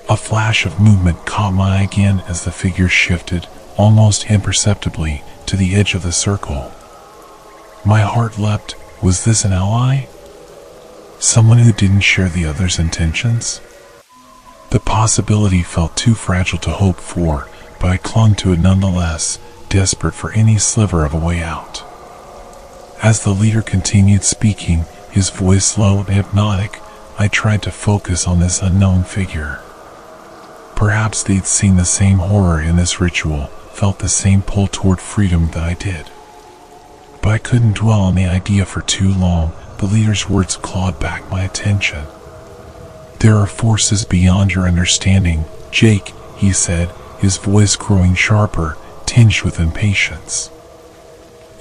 A flash of movement caught my eye again as the figure shifted, almost imperceptibly, to the edge of the circle. My heart leapt. Was this an ally? Someone who didn't share the others' intentions? The possibility felt too fragile to hope for, but I clung to it nonetheless, desperate for any sliver of a way out. As the leader continued speaking, his voice low and hypnotic, I tried to focus on this unknown figure. Perhaps they'd seen the same horror in this ritual, felt the same pull toward freedom that I did. But I couldn't dwell on the idea for too long. The leader's words clawed back my attention. "There are forces beyond your understanding, Jake," he said, his voice growing sharper, tinged with impatience.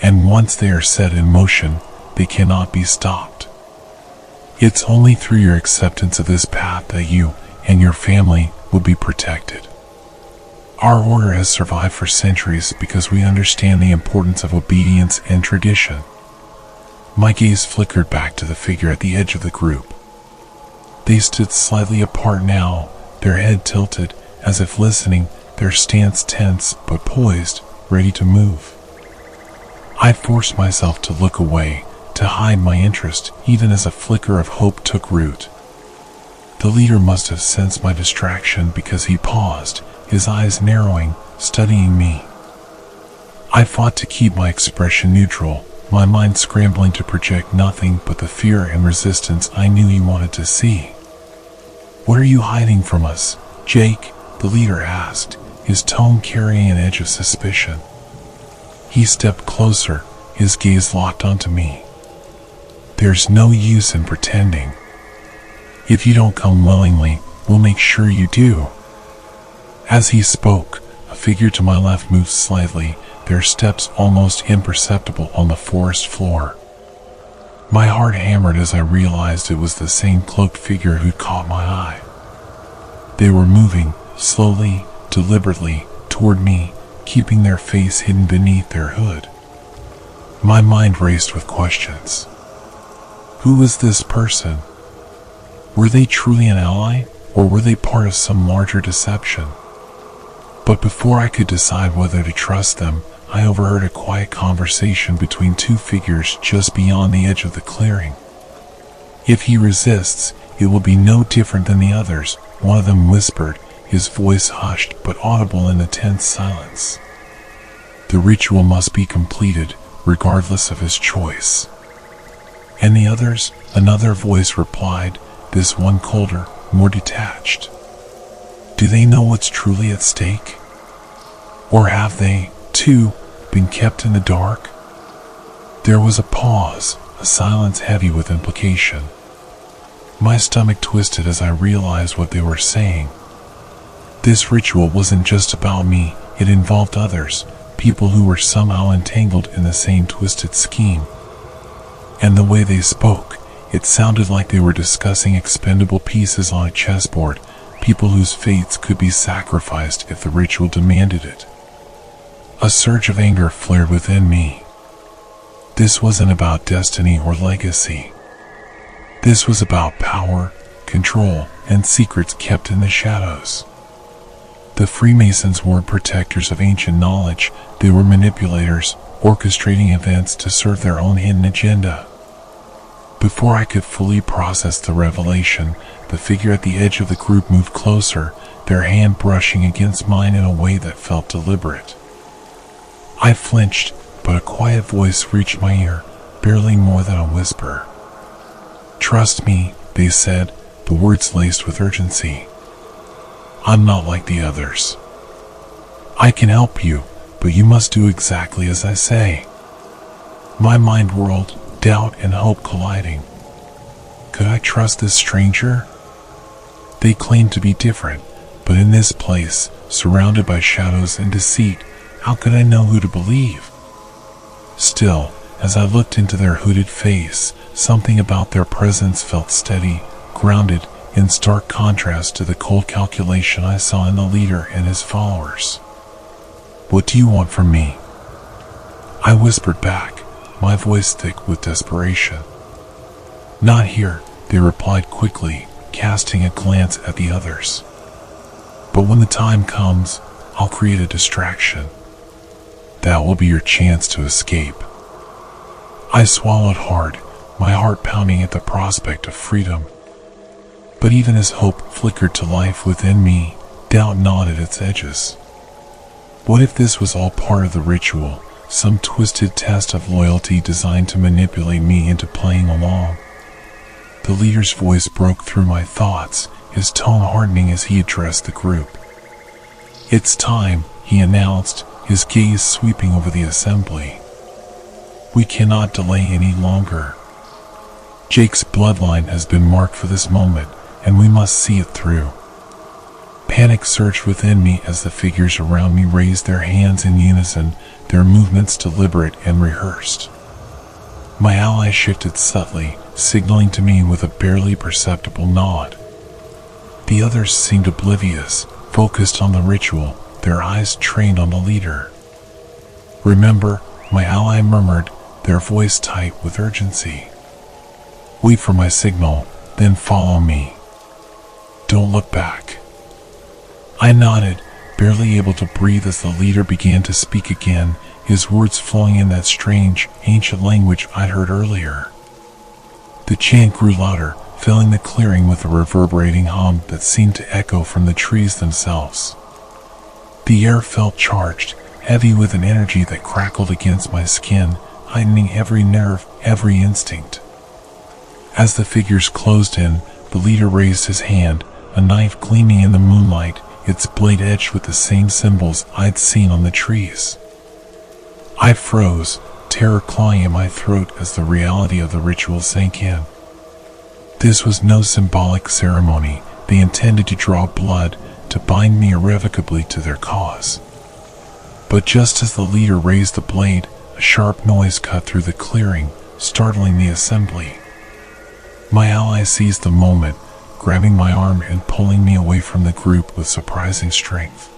"And once they are set in motion, they cannot be stopped. It's only through your acceptance of this path that you and your family will be protected." Our order has survived for centuries because we understand the importance of obedience and tradition. My gaze flickered back to the figure at the edge of the group. They stood slightly apart now, their head tilted, as if listening, their stance tense but poised, ready to move. I forced myself to look away, to hide my interest, even as a flicker of hope took root. The leader must have sensed my distraction because he paused, his eyes narrowing, studying me. I fought to keep my expression neutral, my mind scrambling to project nothing but the fear and resistance I knew he wanted to see. "What are you hiding from us, Jake?" the leader asked, his tone carrying an edge of suspicion. He stepped closer, his gaze locked onto me. "There's no use in pretending. If you don't come willingly, we'll make sure you do." As he spoke, a figure to my left moved slightly, their steps almost imperceptible on the forest floor. My heart hammered as I realized it was the same cloaked figure who'd caught my eye. They were moving, slowly, deliberately, toward me, keeping their face hidden beneath their hood. My mind raced with questions. Who was this person? Were they truly an ally, or were they part of some larger deception? But before I could decide whether to trust them, I overheard a quiet conversation between two figures just beyond the edge of the clearing. "If he resists, it will be no different than the others," one of them whispered, his voice hushed but audible in the tense silence. "The ritual must be completed, regardless of his choice." "And the others?" another voice replied, this one colder, more detached. "Do they know what's truly at stake? Or have they, too, been kept in the dark?" There was a pause, a silence heavy with implication. My stomach twisted as I realized what they were saying. This ritual wasn't just about me, it involved others, people who were somehow entangled in the same twisted scheme. And the way they spoke, it sounded like they were discussing expendable pieces on a chessboard, people whose fates could be sacrificed if the ritual demanded it. A surge of anger flared within me. This wasn't about destiny or legacy. This was about power, control, and secrets kept in the shadows. The Freemasons weren't protectors of ancient knowledge, they were manipulators, orchestrating events to serve their own hidden agenda. Before I could fully process the revelation, the figure at the edge of the group moved closer, their hand brushing against mine in a way that felt deliberate. I flinched, but a quiet voice reached my ear, barely more than a whisper. "Trust me," they said, the words laced with urgency. "I'm not like the others. I can help you, but you must do exactly as I say." My mind whirled, doubt and hope colliding. Could I trust this stranger? They claimed to be different, but in this place, surrounded by shadows and deceit, how could I know who to believe? Still, as I looked into their hooded face, something about their presence felt steady, grounded, in stark contrast to the cold calculation I saw in the leader and his followers. "What do you want from me?" I whispered back, my voice thick with desperation. "Not here," they replied quickly, casting a glance at the others. "But when the time comes, I'll create a distraction. That will be your chance to escape." I swallowed hard, my heart pounding at the prospect of freedom. But even as hope flickered to life within me, doubt gnawed at its edges. What if this was all part of the ritual, some twisted test of loyalty designed to manipulate me into playing along? The leader's voice broke through my thoughts, his tone hardening as he addressed the group. "It's time," he announced, his gaze sweeping over the assembly. "We cannot delay any longer. Jake's bloodline has been marked for this moment, and we must see it through." Panic surged within me as the figures around me raised their hands in unison, their movements deliberate and rehearsed. My ally shifted subtly, signaling to me with a barely perceptible nod. The others seemed oblivious, focused on the ritual, their eyes trained on the leader. "Remember," my ally murmured, their voice tight with urgency. "Wait for my signal, then follow me. Don't look back." I nodded, barely able to breathe as the leader began to speak again, his words flowing in that strange, ancient language I'd heard earlier. The chant grew louder, filling the clearing with a reverberating hum that seemed to echo from the trees themselves. The air felt charged, heavy with an energy that crackled against my skin, heightening every nerve, every instinct. As the figures closed in, the leader raised his hand, a knife gleaming in the moonlight, its blade edged with the same symbols I'd seen on the trees. I froze, terror clawing at my throat as the reality of the ritual sank in. This was no symbolic ceremony. They intended to draw blood, to bind me irrevocably to their cause. But just as the leader raised the blade, a sharp noise cut through the clearing, startling the assembly. My ally seized the moment, grabbing my arm and pulling me away from the group with surprising strength.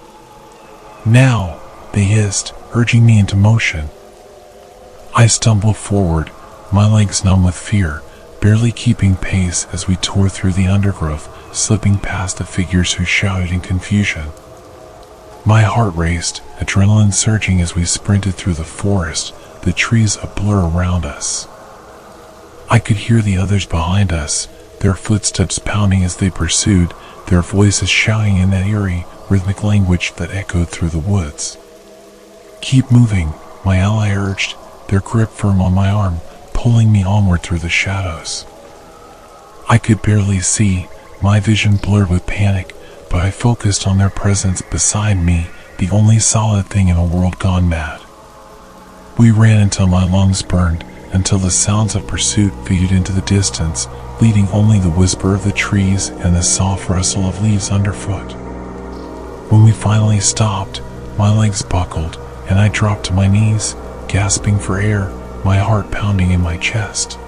"Now!" they hissed, urging me into motion. I stumbled forward, my legs numb with fear, barely keeping pace as we tore through the undergrowth, slipping past the figures who shouted in confusion. My heart raced, adrenaline surging as we sprinted through the forest, the trees a blur around us. I could hear the others behind us, their footsteps pounding as they pursued, their voices shouting in that eerie, rhythmic language that echoed through the woods. "Keep moving," my ally urged, their grip firm on my arm, pulling me onward through the shadows. I could barely see, my vision blurred with panic, but I focused on their presence beside me, the only solid thing in a world gone mad. We ran until my lungs burned, until the sounds of pursuit faded into the distance, leaving only the whisper of the trees and the soft rustle of leaves underfoot. When we finally stopped, my legs buckled, and I dropped to my knees, gasping for air, my heart pounding in my chest.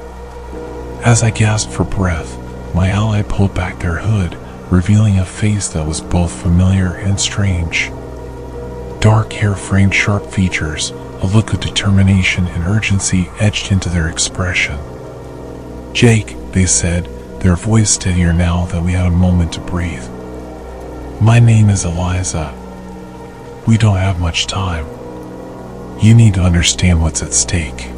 As I gasped for breath, my ally pulled back their hood, revealing a face that was both familiar and strange. Dark hair framed sharp features, a look of determination and urgency etched into their expression. "Jake," they said, their voice steadier now that we had a moment to breathe. "My name is Eliza. We don't have much time. You need to understand what's at stake."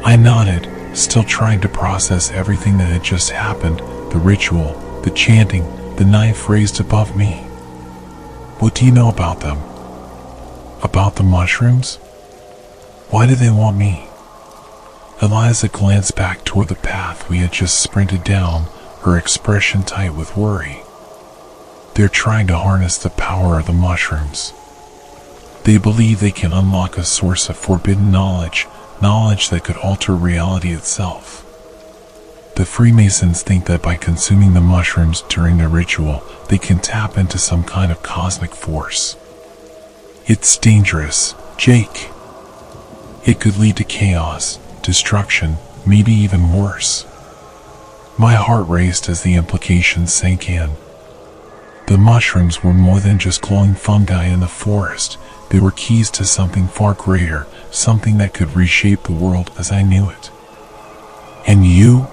I nodded, still trying to process everything that had just happened, the ritual, the chanting, the knife raised above me. "What do you know about them? About the mushrooms? Why do they want me?" Eliza glanced back toward the path we had just sprinted down, her expression tight with worry. "They're trying to harness the power of the mushrooms. They believe they can unlock a source of forbidden knowledge, knowledge that could alter reality itself. The Freemasons think that by consuming the mushrooms during the ritual, they can tap into some kind of cosmic force. It's dangerous, Jake. It could lead to chaos, destruction, maybe even worse." My heart raced as the implications sank in. The mushrooms were more than just glowing fungi in the forest. They were keys to something far greater, something that could reshape the world as I knew it. "And you?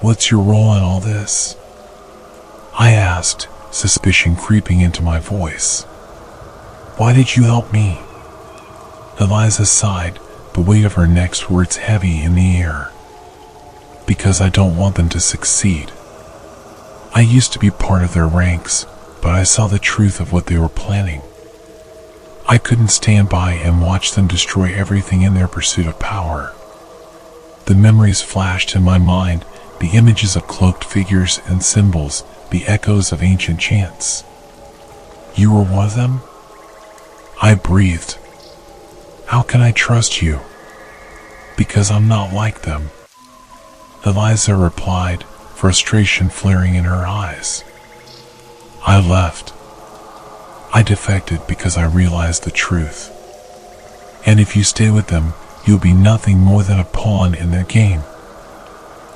What's your role in all this?" I asked, suspicion creeping into my voice. "Why did you help me?" Eliza sighed, the weight of her next words heavy in the air. "Because I don't want them to succeed. I used to be part of their ranks, but I saw the truth of what they were planning. I couldn't stand by and watch them destroy everything in their pursuit of power." The memories flashed in my mind, the images of cloaked figures and symbols, the echoes of ancient chants. "You were one of them?" I breathed. "How can I trust you?" "Because I'm not like them," Eliza replied, frustration flaring in her eyes. "I left. I defected because I realized the truth. And if you stay with them, you'll be nothing more than a pawn in their game.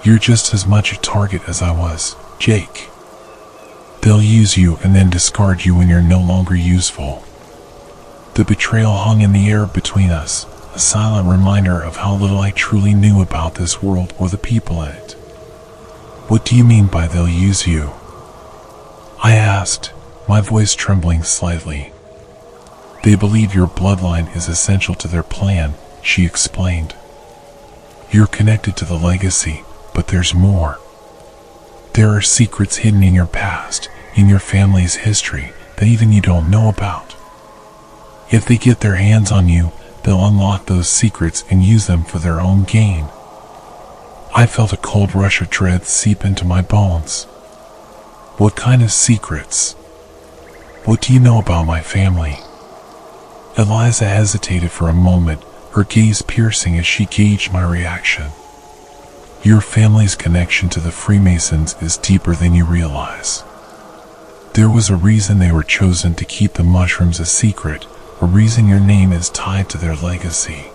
You're just as much a target as I was, Jake." They'll use you and then discard you when you're no longer useful. The betrayal hung in the air between us, a silent reminder of how little I truly knew about this world or the people in it. What do you mean by they'll use you? I asked, my voice trembling slightly. They believe your bloodline is essential to their plan, she explained. You're connected to the legacy, but there's more. There are secrets hidden in your past, in your family's history, that even you don't know about. If they get their hands on you, they'll unlock those secrets and use them for their own gain. I felt a cold rush of dread seep into my bones. What kind of secrets? What do you know about my family? Eliza hesitated for a moment, her gaze piercing as she gauged my reaction. Your family's connection to the Freemasons is deeper than you realize. There was a reason they were chosen to keep the mushrooms a secret, a reason your name is tied to their legacy.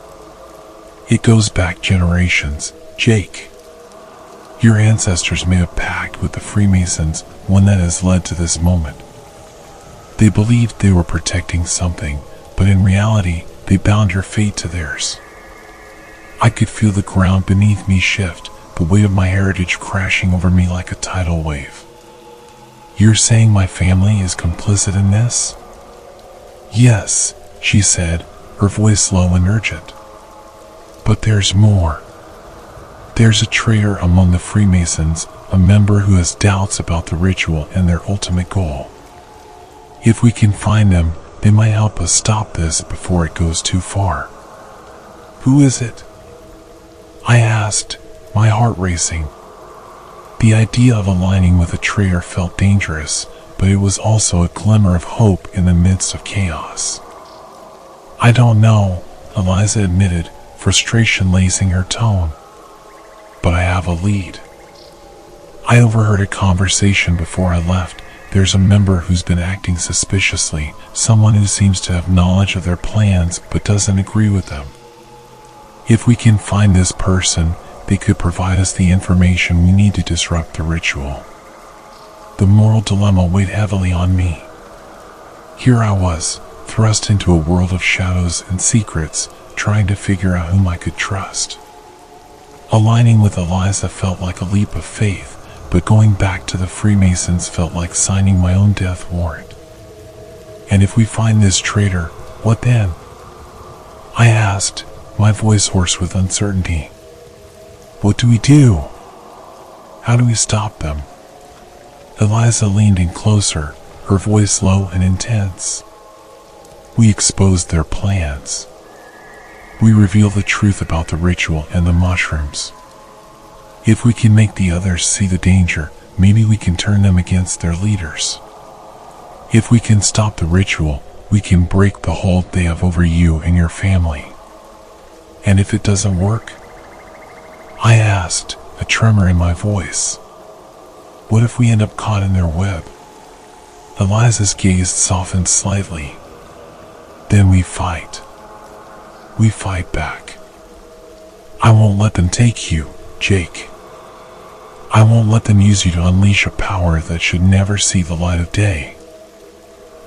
It goes back generations, Jake. Your ancestors made a pact with the Freemasons, one that has led to this moment. They believed they were protecting something, but in reality, they bound your fate to theirs. I could feel the ground beneath me shift, the weight of my heritage crashing over me like a tidal wave. You're saying my family is complicit in this? Yes, she said, her voice low and urgent. But there's more. There's a traitor among the Freemasons, a member who has doubts about the ritual and their ultimate goal. If we can find them, they might help us stop this before it goes too far. Who is it? I asked, my heart racing. The idea of aligning with a traitor felt dangerous, but it was also a glimmer of hope in the midst of chaos. I don't know, Eliza admitted, frustration lacing her tone. But I have a lead. I overheard a conversation before I left. There's a member who's been acting suspiciously, someone who seems to have knowledge of their plans but doesn't agree with them. If we can find this person, they could provide us the information we need to disrupt the ritual. The moral dilemma weighed heavily on me. Here I was, thrust into a world of shadows and secrets, trying to figure out whom I could trust. Aligning with Eliza felt like a leap of faith, but going back to the Freemasons felt like signing my own death warrant. And if we find this traitor, what then? I asked, my voice hoarse with uncertainty. What do we do? How do we stop them? Eliza leaned in closer, her voice low and intense. We exposed their plans. We reveal the truth about the ritual and the mushrooms. If we can make the others see the danger, maybe we can turn them against their leaders. If we can stop the ritual, we can break the hold they have over you and your family. And if it doesn't work? I asked, a tremor in my voice. What if we end up caught in their web? Eliza's gaze softened slightly. Then we fight. We fight back. I won't let them take you, Jake. I won't let them use you to unleash a power that should never see the light of day.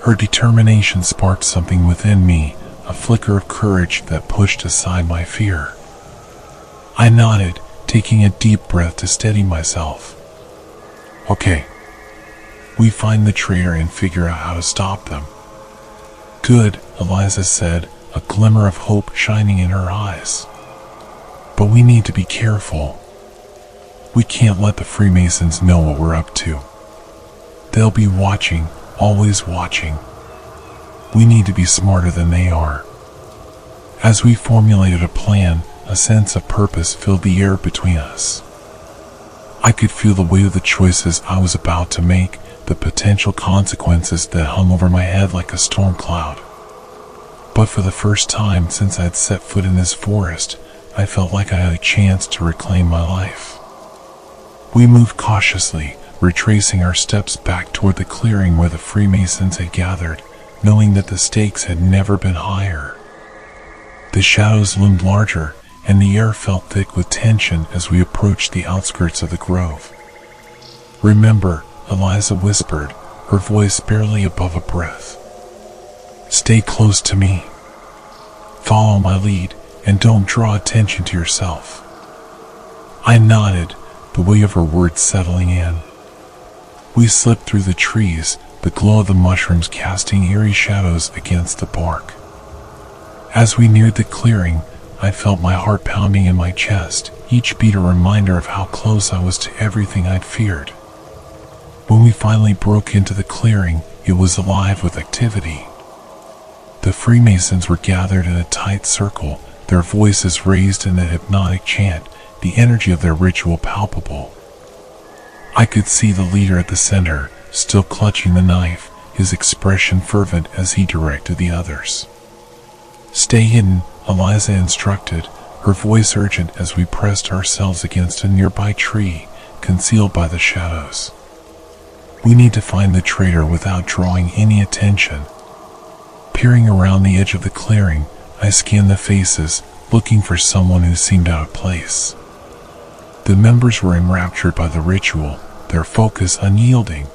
Her determination sparked something within me, a flicker of courage that pushed aside my fear. I nodded, taking a deep breath to steady myself. Okay. We find the traitor and figure out how to stop them. Good, Eliza said, a glimmer of hope shining in her eyes. But we need to be careful. We can't let the Freemasons know what we're up to. They'll be watching, always watching. We need to be smarter than they are. As we formulated a plan, a sense of purpose filled the air between us. I could feel the weight of the choices I was about to make, the potential consequences that hung over my head like a storm cloud. But for the first time since I'd set foot in this forest, I felt like I had a chance to reclaim my life. We moved cautiously, retracing our steps back toward the clearing where the Freemasons had gathered, knowing that the stakes had never been higher. The shadows loomed larger, and the air felt thick with tension as we approached the outskirts of the grove. Remember, Eliza whispered, her voice barely above a breath. "Stay close to me. Follow my lead, and don't draw attention to yourself." I nodded, the weight of her words settling in. We slipped through the trees, the glow of the mushrooms casting eerie shadows against the bark. As we neared the clearing, I felt my heart pounding in my chest, each beat a reminder of how close I was to everything I'd feared. When we finally broke into the clearing, it was alive with activity. The Freemasons were gathered in a tight circle, their voices raised in a hypnotic chant, the energy of their ritual palpable. I could see the leader at the center, still clutching the knife, his expression fervent as he directed the others. "Stay hidden," Eliza instructed, her voice urgent as we pressed ourselves against a nearby tree, concealed by the shadows. "We need to find the traitor without drawing any attention." Peering around the edge of the clearing, I scanned the faces, looking for someone who seemed out of place. The members were enraptured by the ritual, their focus unyielding.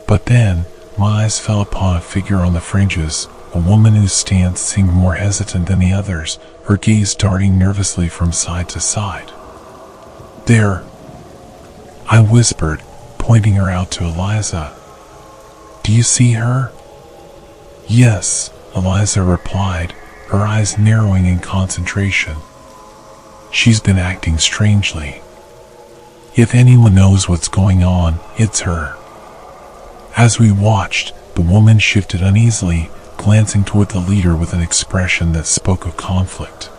But then, my eyes fell upon a figure on the fringes, a woman whose stance seemed more hesitant than the others, her gaze darting nervously from side to side. "There," I whispered, pointing her out to Eliza. "Do you see her?" "Yes," Eliza replied, her eyes narrowing in concentration. "She's been acting strangely. If anyone knows what's going on, it's her." As we watched, the woman shifted uneasily, glancing toward the leader with an expression that spoke of conflict.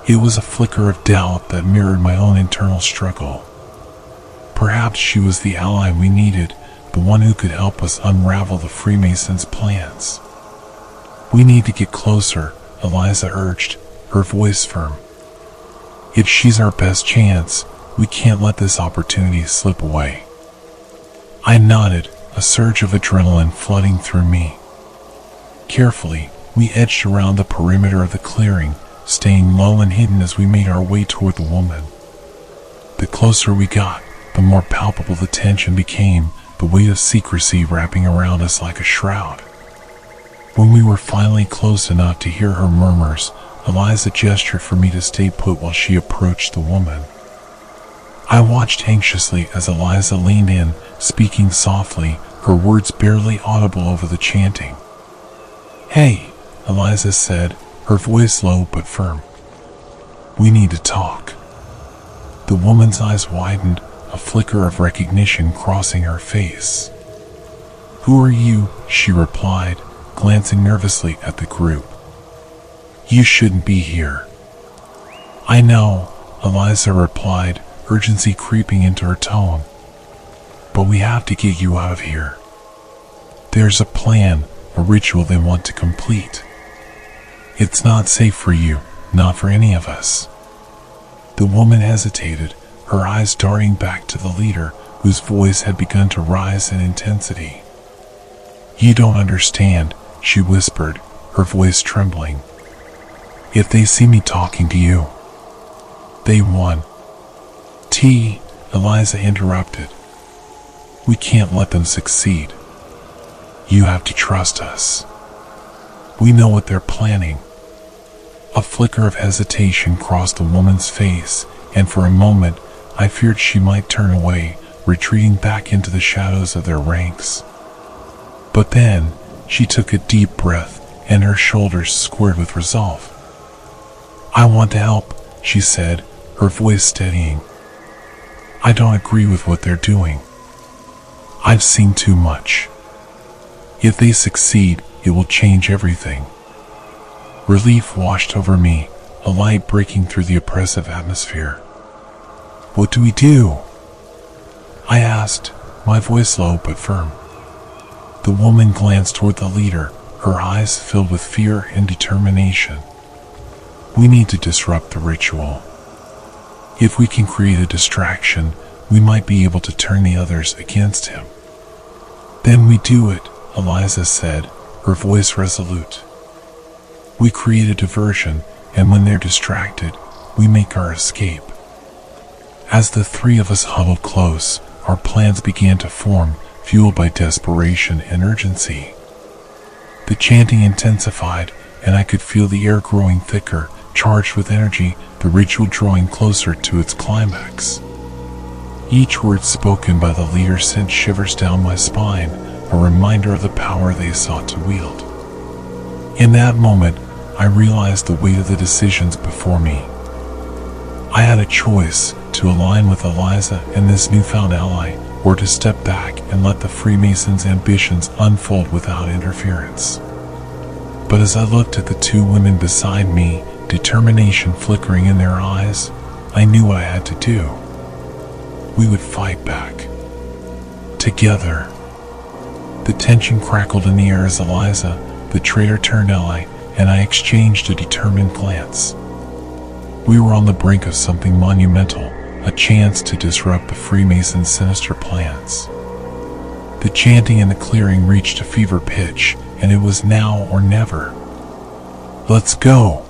It was a flicker of doubt that mirrored my own internal struggle. Perhaps she was the ally we needed, the one who could help us unravel the Freemasons' plans. "We need to get closer," Eliza urged, her voice firm. "If she's our best chance, we can't let this opportunity slip away." I nodded, a surge of adrenaline flooding through me. Carefully, we edged around the perimeter of the clearing, staying low and hidden as we made our way toward the woman. The closer we got, the more palpable the tension became, the weight of secrecy wrapping around us like a shroud. When we were finally close enough to hear her murmurs, Eliza gestured for me to stay put while she approached the woman. I watched anxiously as Eliza leaned in, speaking softly, her words barely audible over the chanting. "Hey," Eliza said, her voice low but firm. "We need to talk." The woman's eyes widened, a flicker of recognition crossing her face. "Who are you?" she replied, glancing nervously at the group. "You shouldn't be here." "I know," Eliza replied, urgency creeping into her tone. "But we have to get you out of here. There's a plan, a ritual they want to complete. It's not safe for you, not for any of us." The woman hesitated, her eyes darting back to the leader, whose voice had begun to rise in intensity. "You don't understand," she whispered, her voice trembling. "If they see me talking to you, they won." Eliza interrupted. "We can't let them succeed. You have to trust us. We know what they're planning." A flicker of hesitation crossed the woman's face, and for a moment I feared she might turn away, retreating back into the shadows of their ranks. But then, she took a deep breath, and her shoulders squared with resolve. "I want to help," she said, her voice steadying. "I don't agree with what they're doing. I've seen too much. If they succeed, it will change everything." Relief washed over me, a light breaking through the oppressive atmosphere. "What do we do?" I asked, my voice low but firm. The woman glanced toward the leader, her eyes filled with fear and determination. "We need to disrupt the ritual. If we can create a distraction, we might be able to turn the others against him." "Then we do it," Eliza said, her voice resolute. "We create a diversion, and when they're distracted, we make our escape." As the three of us huddled close, our plans began to form, fueled by desperation and urgency. The chanting intensified, and I could feel the air growing thicker, charged with energy, the ritual drawing closer to its climax. Each word spoken by the leader sent shivers down my spine, a reminder of the power they sought to wield. In that moment, I realized the weight of the decisions before me. I had a choice to align with Eliza and this newfound ally, or to step back and let the Freemasons' ambitions unfold without interference. But as I looked at the two women beside me, determination flickering in their eyes, I knew what I had to do. We would fight back. Together. The tension crackled in the air as Eliza, the traitor turned ally, and I exchanged a determined glance. We were on the brink of something monumental, a chance to disrupt the Freemasons' sinister plans. The chanting in the clearing reached a fever pitch, and it was now or never. "Let's go,"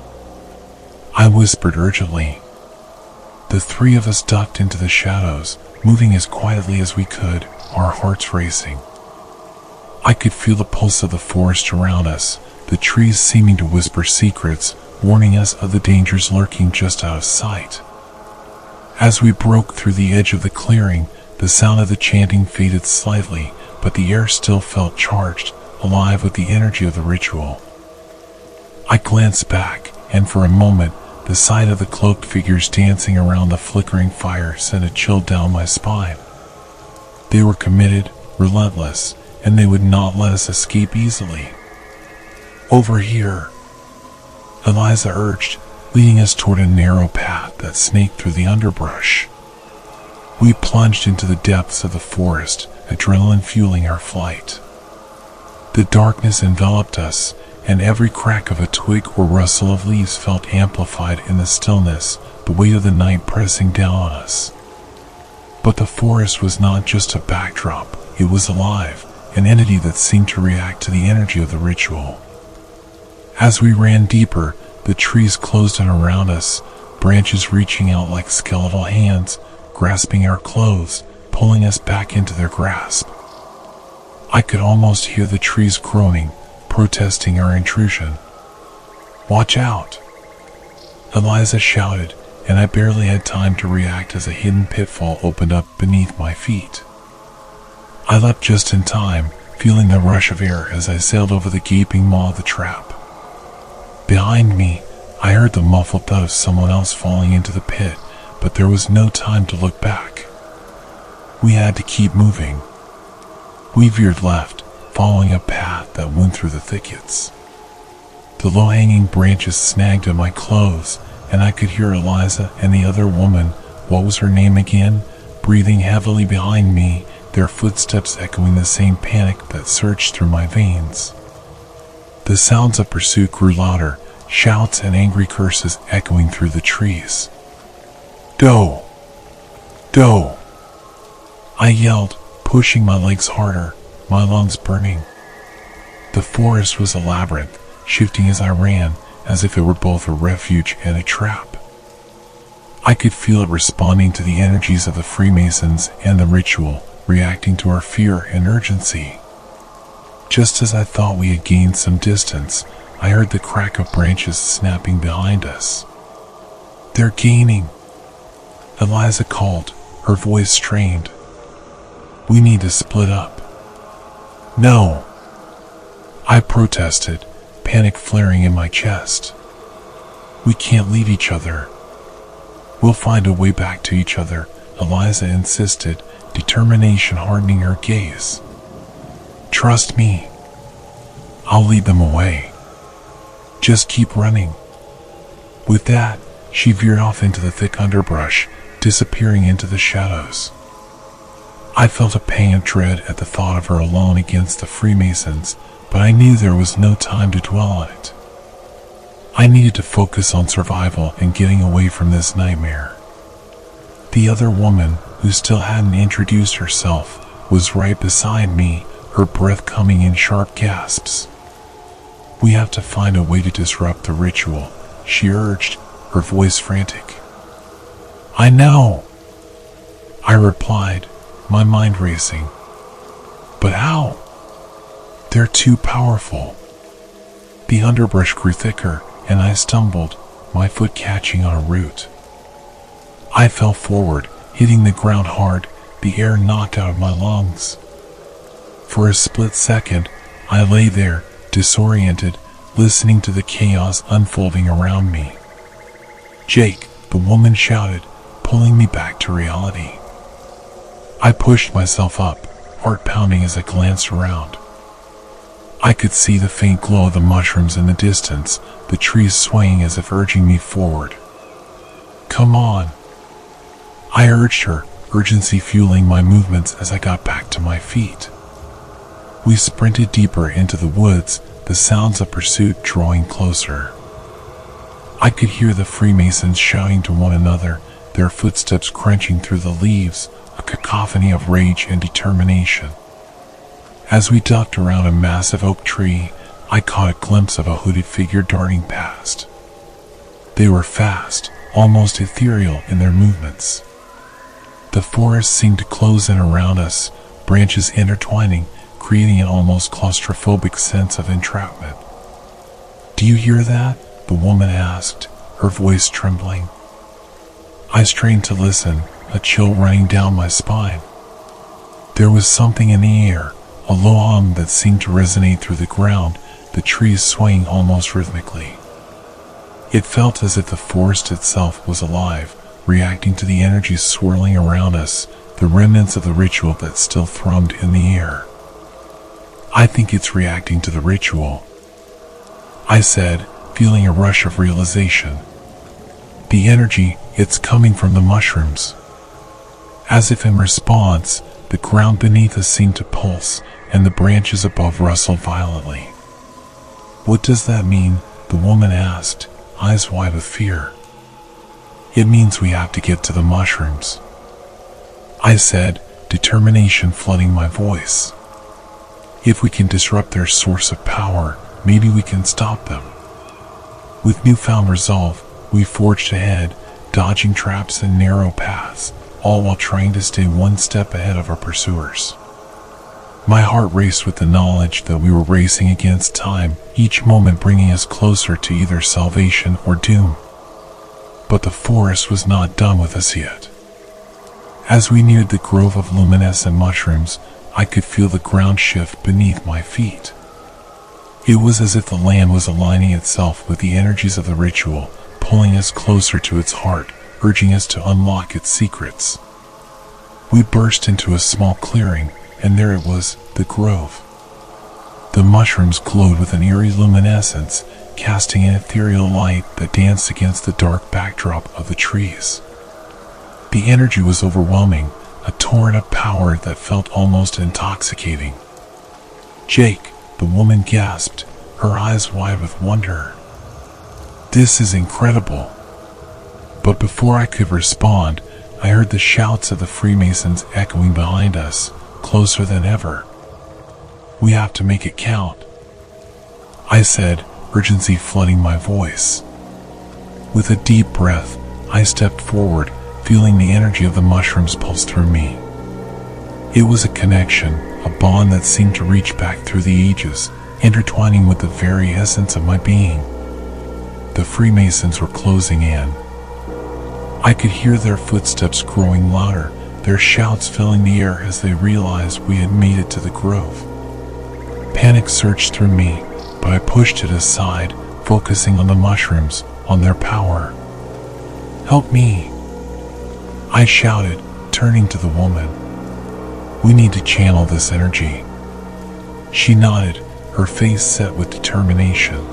I whispered urgently. The three of us ducked into the shadows, moving as quietly as we could, our hearts racing. I could feel the pulse of the forest around us, the trees seeming to whisper secrets, warning us of the dangers lurking just out of sight. As we broke through the edge of the clearing, the sound of the chanting faded slightly, but the air still felt charged, alive with the energy of the ritual. I glanced back, and for a moment, the sight of the cloaked figures dancing around the flickering fire sent a chill down my spine. They were committed, relentless, and they would not let us escape easily. "Over here," Eliza urged, leading us toward a narrow path that snaked through the underbrush. We plunged into the depths of the forest, adrenaline fueling our flight. The darkness enveloped us, and every crack of a twig or rustle of leaves felt amplified in the stillness, the weight of the night pressing down on us. But the forest was not just a backdrop, it was alive, an entity that seemed to react to the energy of the ritual. As we ran deeper, the trees closed in around us, branches reaching out like skeletal hands, grasping our clothes, pulling us back into their grasp. I could almost hear the trees groaning, protesting our intrusion. "Watch out!" Eliza shouted, and I barely had time to react as a hidden pitfall opened up beneath my feet. I leapt just in time, feeling the rush of air as I sailed over the gaping maw of the trap. Behind me, I heard the muffled thud of someone else falling into the pit, but there was no time to look back. We had to keep moving. We veered left, following a path that went through the thickets. The low-hanging branches snagged at my clothes, and I could hear Eliza and the other woman, what was her name again, breathing heavily behind me, their footsteps echoing the same panic that surged through my veins. The sounds of pursuit grew louder, shouts and angry curses echoing through the trees. "Doe! Doe!" I yelled, pushing my legs harder, my lungs burning. The forest was a labyrinth, shifting as I ran, as if it were both a refuge and a trap. I could feel it responding to the energies of the Freemasons and the ritual, reacting to our fear and urgency. Just as I thought we had gained some distance, I heard the crack of branches snapping behind us. "They're gaining," Eliza called, her voice strained. "We need to split up." "No," I protested, panic flaring in my chest. "We can't leave each other. We'll find a way back to each other," Eliza insisted, determination hardening her gaze. "Trust me. I'll lead them away. Just keep running." With that, she veered off into the thick underbrush, disappearing into the shadows. I felt a pang of dread at the thought of her alone against the Freemasons, but I knew there was no time to dwell on it. I needed to focus on survival and getting away from this nightmare. The other woman, who still hadn't introduced herself, was right beside me, her breath coming in sharp gasps. "We have to find a way to disrupt the ritual," she urged, her voice frantic. "I know," I replied, my mind racing. But how? They're too powerful. The underbrush grew thicker, and I stumbled, my foot catching on a root. I fell forward, hitting the ground hard, the air knocked out of my lungs. For a split second, I lay there, disoriented, listening to the chaos unfolding around me. "Jake," the woman shouted, pulling me back to reality. I pushed myself up, heart pounding as I glanced around. I could see the faint glow of the mushrooms in the distance, the trees swaying as if urging me forward. "Come on," I urged her, urgency fueling my movements as I got back to my feet. We sprinted deeper into the woods, the sounds of pursuit drawing closer. I could hear the Freemasons shouting to one another, their footsteps crunching through the leaves, a cacophony of rage and determination. As we ducked around a massive oak tree, I caught a glimpse of a hooded figure darting past. They were fast, almost ethereal in their movements. The forest seemed to close in around us, branches intertwining, creating an almost claustrophobic sense of entrapment. "Do you hear that?" the woman asked, her voice trembling. I strained to listen, a chill running down my spine. There was something in the air, a low hum that seemed to resonate through the ground, the trees swaying almost rhythmically. It felt as if the forest itself was alive, reacting to the energies swirling around us, the remnants of the ritual that still thrummed in the air. "I think it's reacting to the ritual," I said, feeling a rush of realization. "The energy, it's coming from the mushrooms." As if in response, the ground beneath us seemed to pulse, and the branches above rustled violently. "What does that mean?" the woman asked, eyes wide with fear. "It means we have to get to the mushrooms," I said, determination flooding my voice. "If we can disrupt their source of power, maybe we can stop them." With newfound resolve, we forged ahead, dodging traps and narrow paths, all while trying to stay one step ahead of our pursuers. My heart raced with the knowledge that we were racing against time, each moment bringing us closer to either salvation or doom. But the forest was not done with us yet. As we neared the grove of luminescent mushrooms, I could feel the ground shift beneath my feet. It was as if the land was aligning itself with the energies of the ritual, pulling us closer to its heart, urging us to unlock its secrets. We burst into a small clearing, and there it was, the grove. The mushrooms glowed with an eerie luminescence, casting an ethereal light that danced against the dark backdrop of the trees. The energy was overwhelming, a torrent of power that felt almost intoxicating. "Jake," the woman gasped, her eyes wide with wonder. "This is incredible." But before I could respond, I heard the shouts of the Freemasons echoing behind us, closer than ever. "We have to make it count," I said, urgency flooding my voice. With a deep breath, I stepped forward, feeling the energy of the mushrooms pulse through me. It was a connection, a bond that seemed to reach back through the ages, intertwining with the very essence of my being. The Freemasons were closing in. I could hear their footsteps growing louder, their shouts filling the air as they realized we had made it to the grove. Panic surged through me, but I pushed it aside, focusing on the mushrooms, on their power. "Help me," I shouted, turning to the woman. "We need to channel this energy." She nodded, her face set with determination.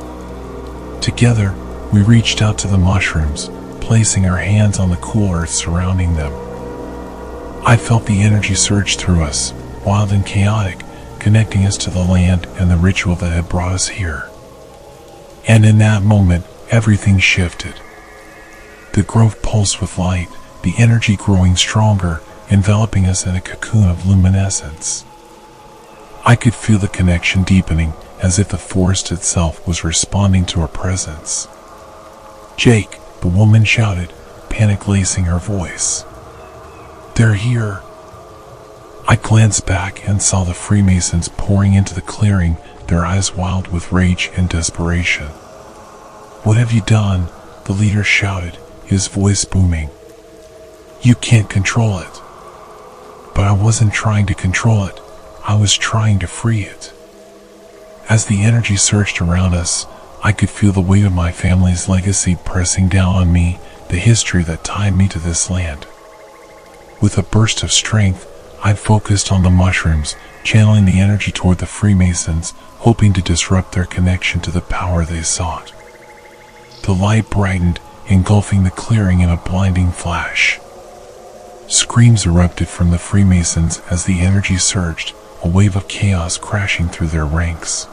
Together, we reached out to the mushrooms, placing our hands on the cool earth surrounding them. I felt the energy surge through us, wild and chaotic, connecting us to the land and the ritual that had brought us here. And in that moment, everything shifted. The grove pulsed with light, the energy growing stronger, enveloping us in a cocoon of luminescence. I could feel the connection deepening, as if the forest itself was responding to our presence. "Jake," the woman shouted, panic lacing her voice. "They're here." I glanced back and saw the Freemasons pouring into the clearing, their eyes wild with rage and desperation. "What have you done?" the leader shouted, his voice booming. "You can't control it." But I wasn't trying to control it, I was trying to free it. As the energy surged around us, I could feel the weight of my family's legacy pressing down on me, the history that tied me to this land. With a burst of strength, I focused on the mushrooms, channeling the energy toward the Freemasons, hoping to disrupt their connection to the power they sought. The light brightened, engulfing the clearing in a blinding flash. Screams erupted from the Freemasons as the energy surged, a wave of chaos crashing through their ranks.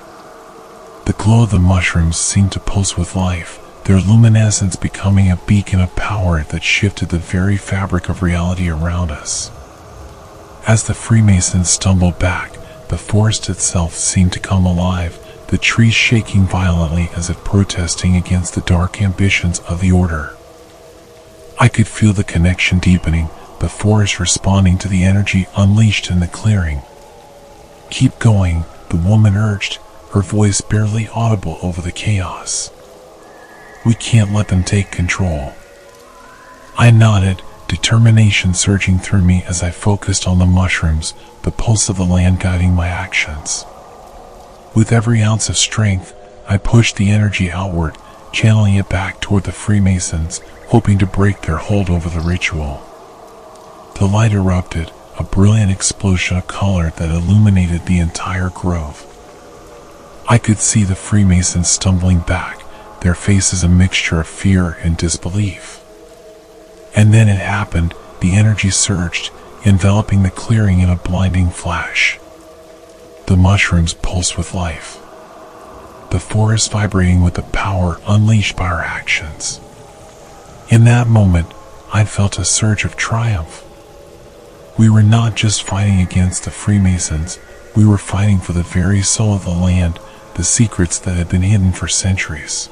The glow of the mushrooms seemed to pulse with life, their luminescence becoming a beacon of power that shifted the very fabric of reality around us. As the Freemasons stumbled back, the forest itself seemed to come alive, the trees shaking violently as if protesting against the dark ambitions of the order. I could feel the connection deepening, the forest responding to the energy unleashed in the clearing. "Keep going," the woman urged, her voice barely audible over the chaos. "We can't let them take control." I nodded, determination surging through me as I focused on the mushrooms, the pulse of the land guiding my actions. With every ounce of strength, I pushed the energy outward, channeling it back toward the Freemasons, hoping to break their hold over the ritual. The light erupted, a brilliant explosion of color that illuminated the entire grove. I could see the Freemasons stumbling back, their faces a mixture of fear and disbelief. And then it happened, the energy surged, enveloping the clearing in a blinding flash. The mushrooms pulsed with life, the forest vibrating with the power unleashed by our actions. In that moment, I felt a surge of triumph. We were not just fighting against the Freemasons, we were fighting for the very soul of the land, the secrets that had been hidden for centuries.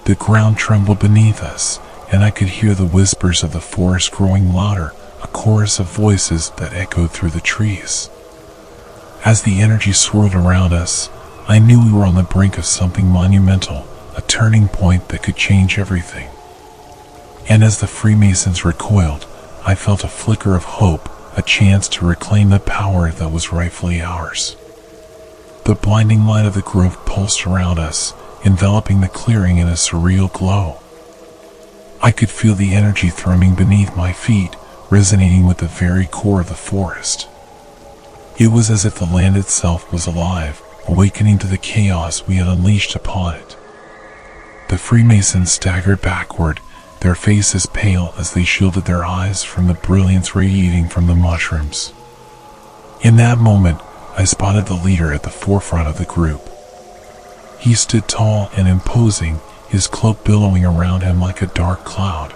The ground trembled beneath us, and I could hear the whispers of the forest growing louder, a chorus of voices that echoed through the trees. As the energy swirled around us, I knew we were on the brink of something monumental, a turning point that could change everything. And as the Freemasons recoiled, I felt a flicker of hope, a chance to reclaim the power that was rightfully ours. The blinding light of the grove pulsed around us, enveloping the clearing in a surreal glow. I could feel the energy thrumming beneath my feet, resonating with the very core of the forest. It was as if the land itself was alive, awakening to the chaos we had unleashed upon it. The Freemasons staggered backward, their faces pale as they shielded their eyes from the brilliance radiating from the mushrooms. In that moment, I spotted the leader at the forefront of the group. He stood tall and imposing, his cloak billowing around him like a dark cloud.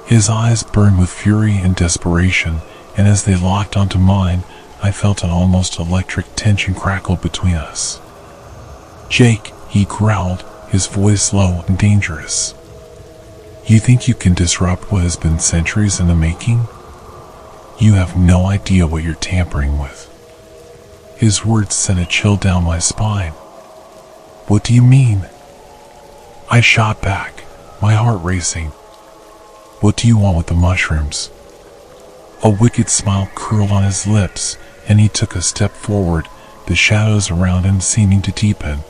His eyes burned with fury and desperation, and as they locked onto mine, I felt an almost electric tension crackle between us. "Jake," he growled, his voice low and dangerous. "You think you can disrupt what has been centuries in the making? You have no idea what you're tampering with." His words sent a chill down my spine. "What do you mean?" I shot back, my heart racing. "What do you want with the mushrooms?" A wicked smile curled on his lips, and he took a step forward, the shadows around him seeming to deepen.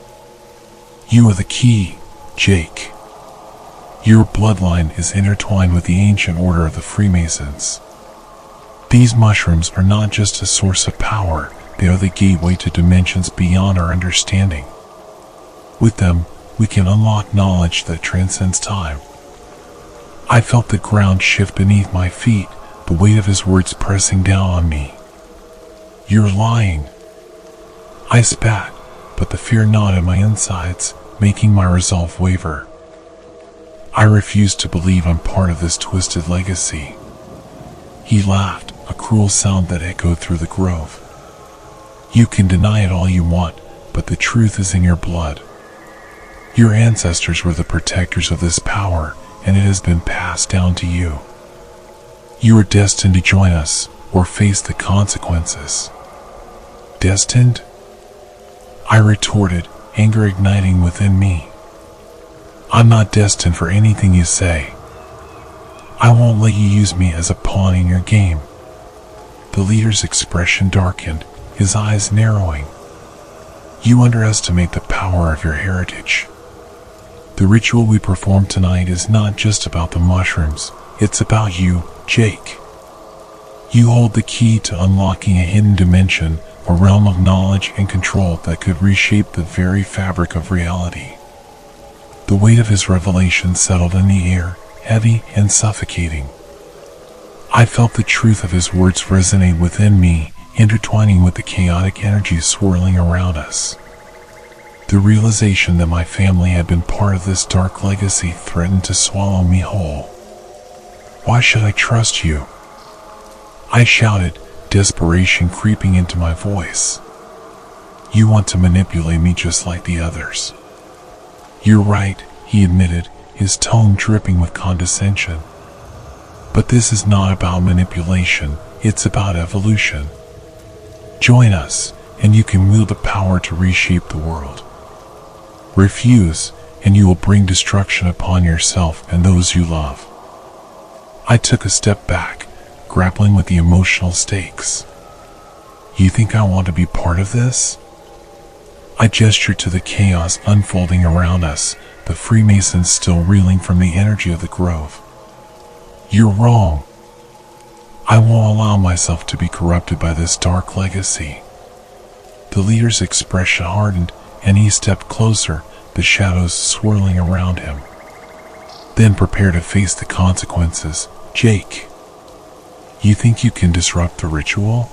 "You are the key, Jake. Your bloodline is intertwined with the ancient order of the Freemasons. These mushrooms are not just a source of power, they are the gateway to dimensions beyond our understanding. With them, we can unlock knowledge that transcends time." I felt the ground shift beneath my feet, the weight of his words pressing down on me. "You're lying." I spat, but the fear gnawed at my insides, making my resolve waver. I refuse to believe I'm part of this twisted legacy. He laughed, a cruel sound that echoed through the grove. "You can deny it all you want, but the truth is in your blood. Your ancestors were the protectors of this power, and it has been passed down to you. You are destined to join us, or face the consequences. Destined? I retorted, anger igniting within me. I'm not destined for anything you say. I won't let you use me as a pawn in your game. The leader's expression darkened, his eyes narrowing. You underestimate the power of your heritage. The ritual we perform tonight is not just about the mushrooms, it's about you, Jake. You hold the key to unlocking a hidden dimension, a realm of knowledge and control that could reshape the very fabric of reality. The weight of his revelation settled in the air, heavy and suffocating. I felt the truth of his words resonate within me, intertwining with the chaotic energy swirling around us. The realization that my family had been part of this dark legacy threatened to swallow me whole. Why should I trust you? I shouted, desperation creeping into my voice. You want to manipulate me just like the others. You're right, he admitted, his tone dripping with condescension. But this is not about manipulation, it's about evolution. Join us, and you can wield the power to reshape the world. Refuse, and you will bring destruction upon yourself and those you love. I took a step back, grappling with the emotional stakes. You think I want to be part of this? I gestured to the chaos unfolding around us, the Freemasons still reeling from the energy of the grove. You're wrong. I won't allow myself to be corrupted by this dark legacy. The leader's expression hardened, and he stepped closer, the shadows swirling around him. Then prepare to face the consequences, Jake. You think you can disrupt the ritual?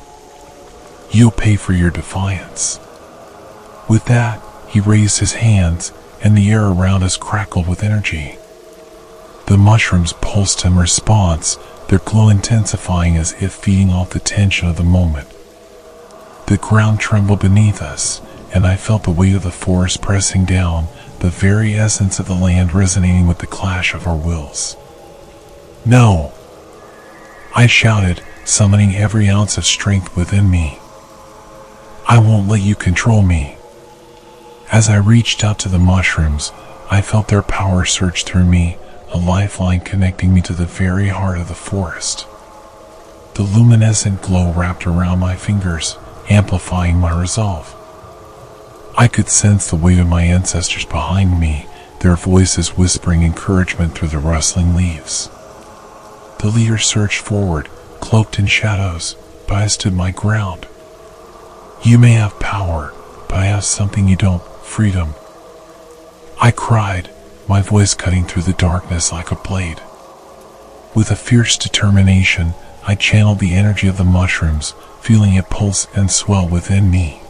You'll pay for your defiance. With that, he raised his hands, and the air around us crackled with energy. The mushrooms pulsed in response, their glow intensifying as if feeding off the tension of the moment. The ground trembled beneath us, and I felt the weight of the forest pressing down, the very essence of the land resonating with the clash of our wills. No! I shouted, summoning every ounce of strength within me. I won't let you control me. As I reached out to the mushrooms, I felt their power surge through me, a lifeline connecting me to the very heart of the forest. The luminescent glow wrapped around my fingers, amplifying my resolve. I could sense the weight of my ancestors behind me, their voices whispering encouragement through the rustling leaves. The leader surged forward, cloaked in shadows, but I stood my ground. You may have power, but I have something you don't, freedom. I cried, my voice cutting through the darkness like a blade. With a fierce determination, I channeled the energy of the mushrooms, feeling it pulse and swell within me.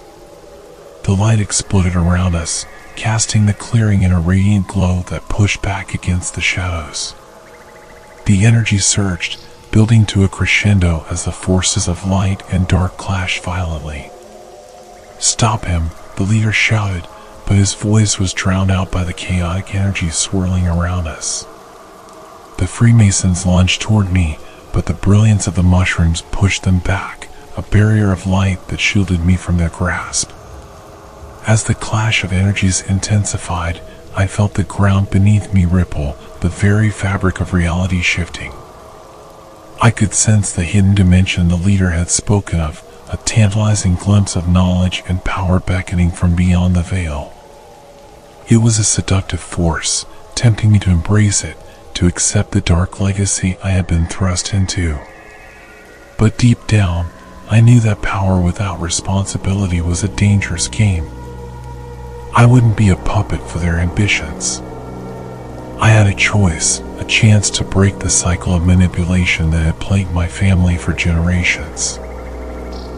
The light exploded around us, casting the clearing in a radiant glow that pushed back against the shadows. The energy surged, building to a crescendo as the forces of light and dark clashed violently. Stop him, the leader shouted, but his voice was drowned out by the chaotic energy swirling around us. The Freemasons lunged toward me, but the brilliance of the mushrooms pushed them back, a barrier of light that shielded me from their grasp. As the clash of energies intensified, I felt the ground beneath me ripple, the very fabric of reality shifting. I could sense the hidden dimension the leader had spoken of, a tantalizing glimpse of knowledge and power beckoning from beyond the veil. It was a seductive force, tempting me to embrace it, to accept the dark legacy I had been thrust into. But deep down, I knew that power without responsibility was a dangerous game. I wouldn't be a puppet for their ambitions. I had a choice, a chance to break the cycle of manipulation that had plagued my family for generations.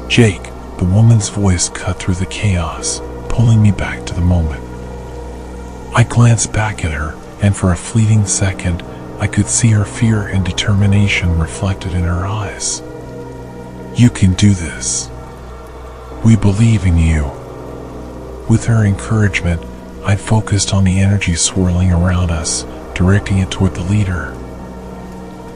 Jake, the woman's voice cut through the chaos, pulling me back to the moment. I glanced back at her, and for a fleeting second, I could see her fear and determination reflected in her eyes. You can do this. We believe in you. With her encouragement, I focused on the energy swirling around us, directing it toward the leader.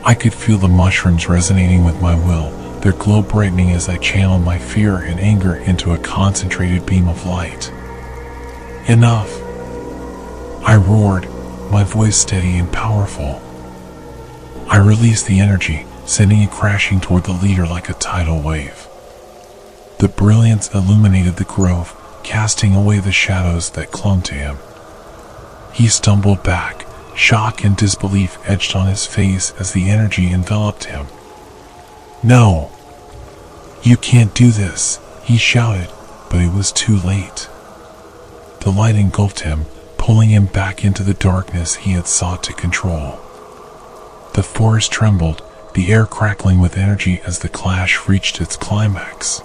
I could feel the mushrooms resonating with my will, their glow brightening as I channeled my fear and anger into a concentrated beam of light. Enough! I roared, my voice steady and powerful. I released the energy, sending it crashing toward the leader like a tidal wave. The brilliance illuminated the grove, casting away the shadows that clung to him. He stumbled back, shock and disbelief etched on his face as the energy enveloped him. "No! You can't do this!" he shouted, but it was too late. The light engulfed him, pulling him back into the darkness he had sought to control. The forest trembled, the air crackling with energy as the clash reached its climax.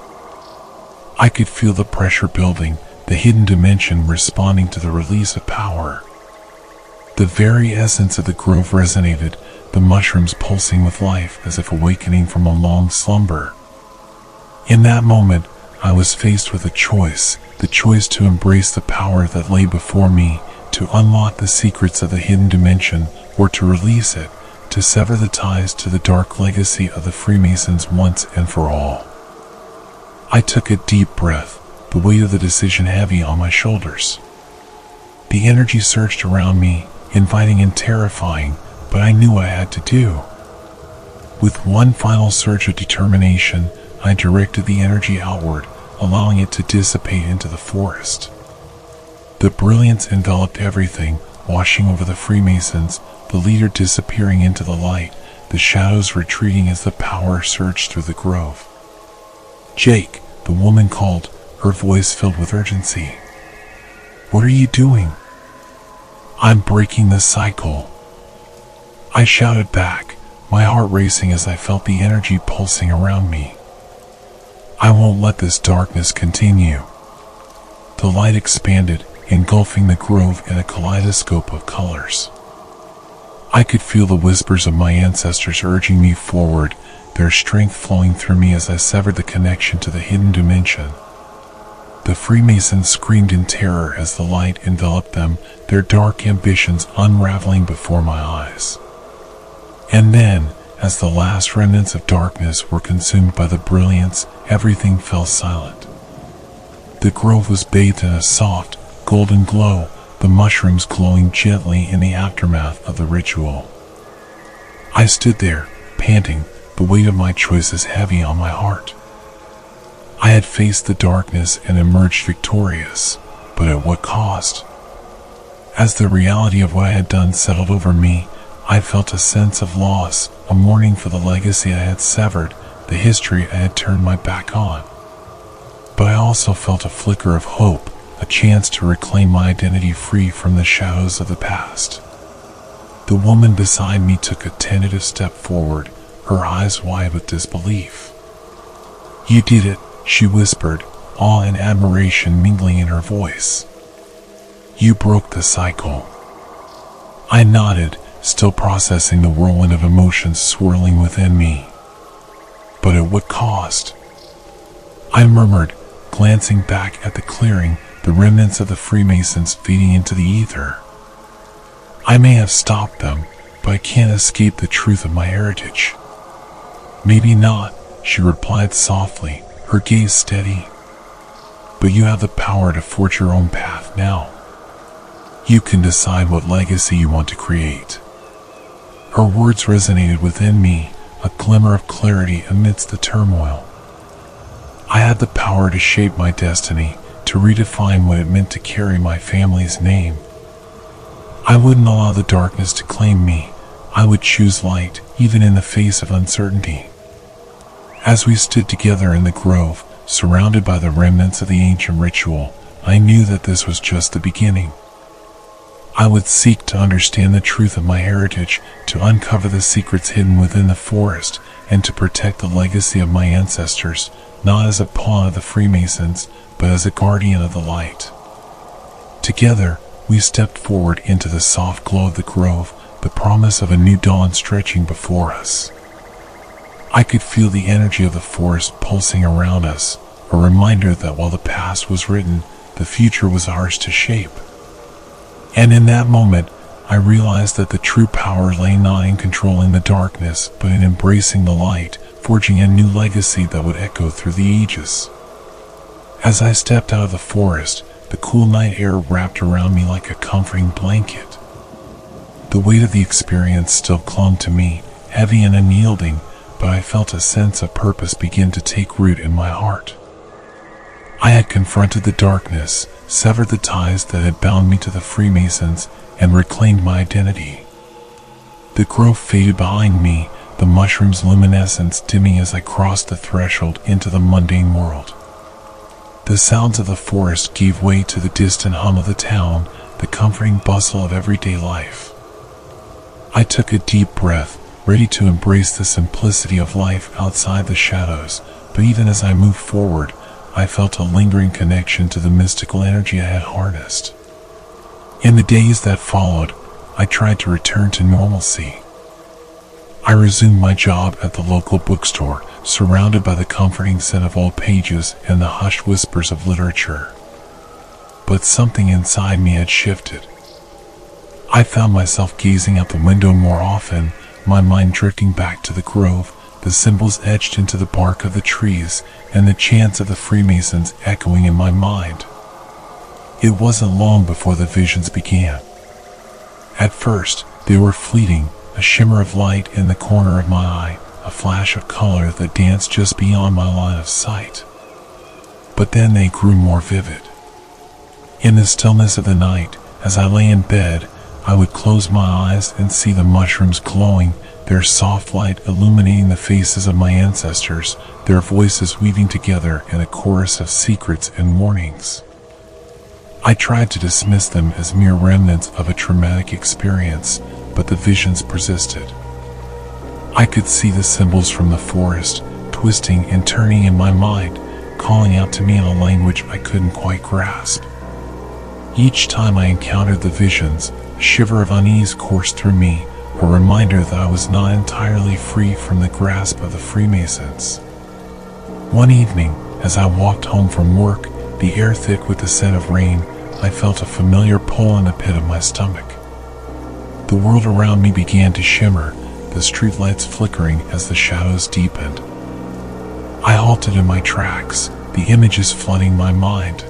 I could feel the pressure building, the hidden dimension responding to the release of power. The very essence of the grove resonated, the mushrooms pulsing with life as if awakening from a long slumber. In that moment, I was faced with a choice, the choice to embrace the power that lay before me, to unlock the secrets of the hidden dimension, or to release it, to sever the ties to the dark legacy of the Freemasons once and for all. I took a deep breath, the weight of the decision heavy on my shoulders. The energy surged around me, inviting and terrifying, but I knew what I had to do. With one final surge of determination, I directed the energy outward, allowing it to dissipate into the forest. The brilliance enveloped everything, washing over the Freemasons, the leader disappearing into the light, the shadows retreating as the power surged through the grove. "Jake," the woman called, her voice filled with urgency. "What are you doing?" "I'm breaking the cycle," I shouted back, my heart racing as I felt the energy pulsing around me. "I won't let this darkness continue." The light expanded, engulfing the grove in a kaleidoscope of colors. I could feel the whispers of my ancestors urging me forward, their strength flowing through me as I severed the connection to the hidden dimension. The Freemasons screamed in terror as the light enveloped them, their dark ambitions unraveling before my eyes. And then, as the last remnants of darkness were consumed by the brilliance, everything fell silent. The grove was bathed in a soft, golden glow, the mushrooms glowing gently in the aftermath of the ritual. I stood there, panting, the weight of my choices heavy on my heart. I had faced the darkness and emerged victorious, but at what cost? As the reality of what I had done settled over me, I felt a sense of loss, a mourning for the legacy I had severed, the history I had turned my back on. But I also felt a flicker of hope, a chance to reclaim my identity free from the shadows of the past. The woman beside me took a tentative step forward, her eyes wide with disbelief. "You did it," she whispered, awe and admiration mingling in her voice. "You broke the cycle." I nodded, still processing the whirlwind of emotions swirling within me. "But at what cost?" I murmured, glancing back at the clearing, the remnants of the Freemasons fading into the ether. "I may have stopped them, but I can't escape the truth of my heritage." "Maybe not," she replied softly, her gaze steady. "But you have the power to forge your own path now. You can decide what legacy you want to create." Her words resonated within me, a glimmer of clarity amidst the turmoil. I had the power to shape my destiny, to redefine what it meant to carry my family's name. I wouldn't allow the darkness to claim me. I would choose light, even in the face of uncertainty. As we stood together in the grove, surrounded by the remnants of the ancient ritual, I knew that this was just the beginning. I would seek to understand the truth of my heritage, to uncover the secrets hidden within the forest, and to protect the legacy of my ancestors, not as a pawn of the Freemasons, but as a guardian of the light. Together, we stepped forward into the soft glow of the grove, the promise of a new dawn stretching before us. I could feel the energy of the forest pulsing around us, a reminder that while the past was written, the future was ours to shape. And in that moment, I realized that the true power lay not in controlling the darkness, but in embracing the light, forging a new legacy that would echo through the ages. As I stepped out of the forest, the cool night air wrapped around me like a comforting blanket. The weight of the experience still clung to me, heavy and unyielding, but I felt a sense of purpose begin to take root in my heart. I had confronted the darkness, severed the ties that had bound me to the Freemasons, and reclaimed my identity. The grove faded behind me, the mushroom's luminescence dimming as I crossed the threshold into the mundane world. The sounds of the forest gave way to the distant hum of the town, the comforting bustle of everyday life. I took a deep breath, ready to embrace the simplicity of life outside the shadows, but even as I moved forward, I felt a lingering connection to the mystical energy I had harnessed. In the days that followed, I tried to return to normalcy. I resumed my job at the local bookstore, surrounded by the comforting scent of old pages and the hushed whispers of literature. But something inside me had shifted. I found myself gazing out the window more often, my mind drifting back to the grove, the symbols etched into the bark of the trees, and the chants of the Freemasons echoing in my mind. It wasn't long before the visions began. At first, they were fleeting, a shimmer of light in the corner of my eye, a flash of color that danced just beyond my line of sight. But then they grew more vivid. In the stillness of the night, as I lay in bed, I would close my eyes and see the mushrooms glowing, their soft light illuminating the faces of my ancestors, their voices weaving together in a chorus of secrets and warnings. I tried to dismiss them as mere remnants of a traumatic experience, but the visions persisted. I could see the symbols from the forest, twisting and turning in my mind, calling out to me in a language I couldn't quite grasp. Each time I encountered the visions, a shiver of unease coursed through me, a reminder that I was not entirely free from the grasp of the Freemasons. One evening, as I walked home from work, the air thick with the scent of rain, I felt a familiar pull in the pit of my stomach. The world around me began to shimmer, the streetlights flickering as the shadows deepened. I halted in my tracks, the images flooding my mind.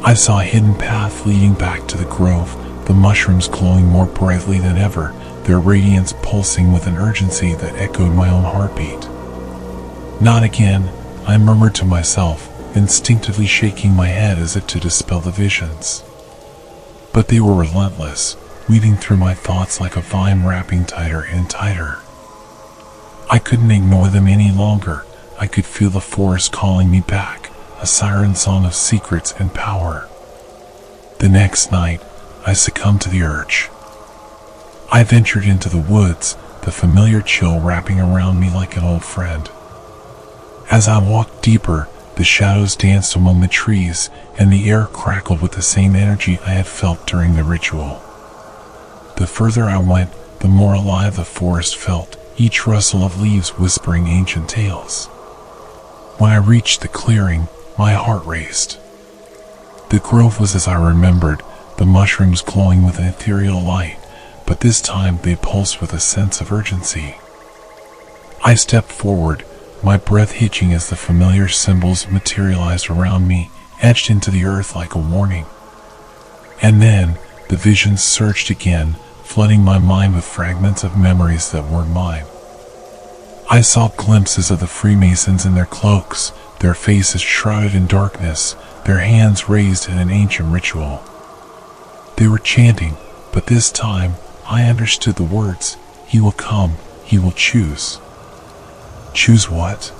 I saw a hidden path leading back to the grove, the mushrooms glowing more brightly than ever, their radiance pulsing with an urgency that echoed my own heartbeat. Not again, I murmured to myself, instinctively shaking my head as if to dispel the visions. But they were relentless, weaving through my thoughts like a vine wrapping tighter and tighter. I couldn't ignore them any longer. I could feel the forest calling me back, a siren song of secrets and power. The next night, I succumbed to the urge. I ventured into the woods, the familiar chill wrapping around me like an old friend. As I walked deeper, the shadows danced among the trees, and the air crackled with the same energy I had felt during the ritual. The further I went, the more alive the forest felt, each rustle of leaves whispering ancient tales. When I reached the clearing, my heart raced. The grove was as I remembered, the mushrooms glowing with an ethereal light, but this time they pulsed with a sense of urgency. I stepped forward, my breath hitching as the familiar symbols materialized around me, etched into the earth like a warning. And then, the visions surged again, flooding my mind with fragments of memories that weren't mine. I saw glimpses of the Freemasons in their cloaks, their faces shrouded in darkness, their hands raised in an ancient ritual. They were chanting, but this time, I understood the words, "He will come, he will choose." Choose what?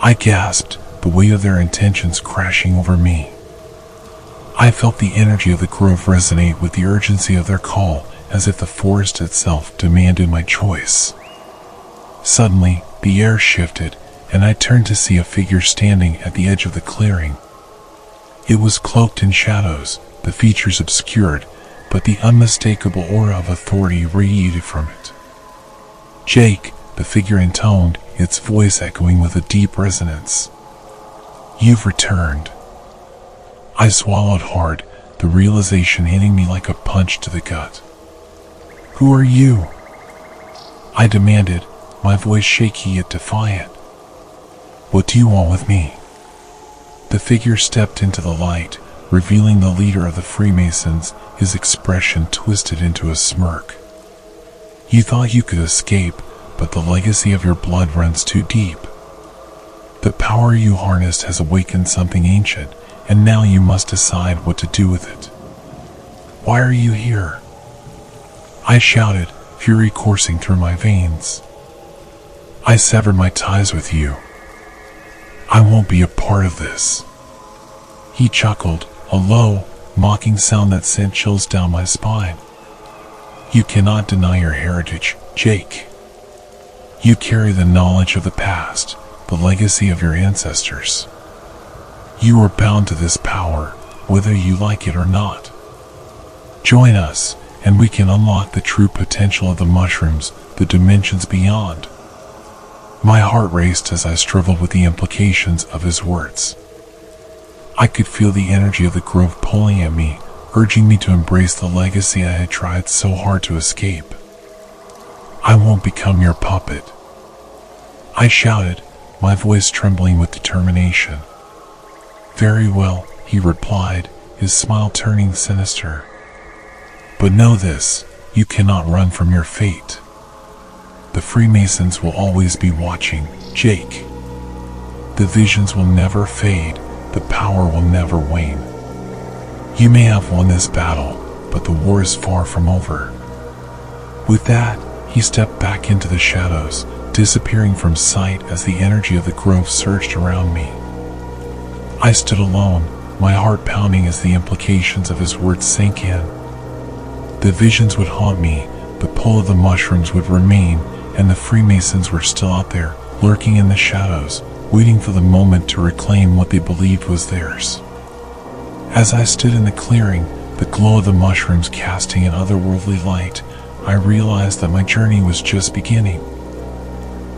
I gasped, the weight of their intentions crashing over me. I felt the energy of the grove resonate with the urgency of their call, as if the forest itself demanded my choice. Suddenly, the air shifted, and I turned to see a figure standing at the edge of the clearing. It was cloaked in shadows, the features obscured, but the unmistakable aura of authority radiated from it. "Jake," the figure intoned, its voice echoing with a deep resonance. "You've returned." I swallowed hard, the realization hitting me like a punch to the gut. "Who are you?" I demanded, my voice shaky yet defiant. "What do you want with me?" The figure stepped into the light, revealing the leader of the Freemasons, his expression twisted into a smirk. "You thought you could escape, but the legacy of your blood runs too deep. The power you harnessed has awakened something ancient, and now you must decide what to do with it. Why are you here?" I shouted, fury coursing through my veins. "I severed my ties with you. I won't be a part of this." He chuckled, a low, mocking sound that sent chills down my spine. "You cannot deny your heritage, Jake. You carry the knowledge of the past, the legacy of your ancestors. You are bound to this power, whether you like it or not. Join us, and we can unlock the true potential of the mushrooms, the dimensions beyond." My heart raced as I struggled with the implications of his words. I could feel the energy of the grove pulling at me, urging me to embrace the legacy I had tried so hard to escape. "I won't become your puppet," I shouted, my voice trembling with determination. "Very well," he replied, his smile turning sinister. "But know this, you cannot run from your fate. The Freemasons will always be watching, Jake. The visions will never fade, the power will never wane. You may have won this battle, but the war is far from over." With that, he stepped back into the shadows, disappearing from sight as the energy of the grove surged around me. I stood alone, my heart pounding as the implications of his words sank in. The visions would haunt me, the pull of the mushrooms would remain, and the Freemasons were still out there, lurking in the shadows, waiting for the moment to reclaim what they believed was theirs. As I stood in the clearing, the glow of the mushrooms casting an otherworldly light, I realized that my journey was just beginning.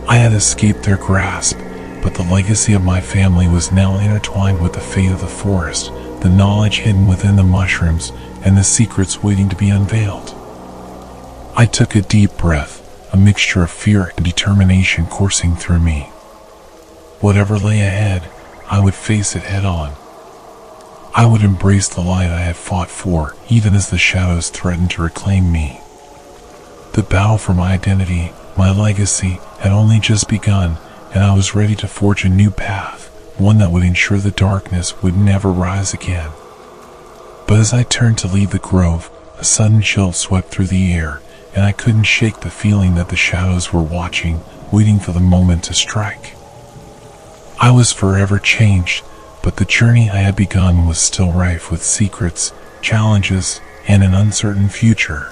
I had escaped their grasp, but the legacy of my family was now intertwined with the fate of the forest, the knowledge hidden within the mushrooms, and the secrets waiting to be unveiled. I took a deep breath, a mixture of fear and determination coursing through me. Whatever lay ahead, I would face it head on. I would embrace the light I had fought for, even as the shadows threatened to reclaim me. The battle for my identity, my legacy, had only just begun, and I was ready to forge a new path, one that would ensure the darkness would never rise again. But as I turned to leave the grove, a sudden chill swept through the air, and I couldn't shake the feeling that the shadows were watching, waiting for the moment to strike. I was forever changed, but the journey I had begun was still rife with secrets, challenges, and an uncertain future.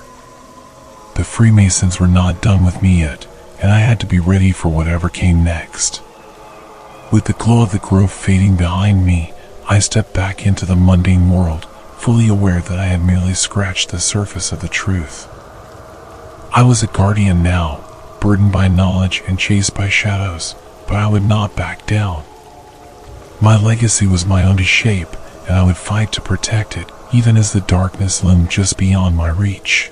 The Freemasons were not done with me yet, and I had to be ready for whatever came next. With the glow of the grove fading behind me, I stepped back into the mundane world, fully aware that I had merely scratched the surface of the truth. I was a guardian now, burdened by knowledge and chased by shadows, but I would not back down. My legacy was my own to shape, and I would fight to protect it, even as the darkness loomed just beyond my reach.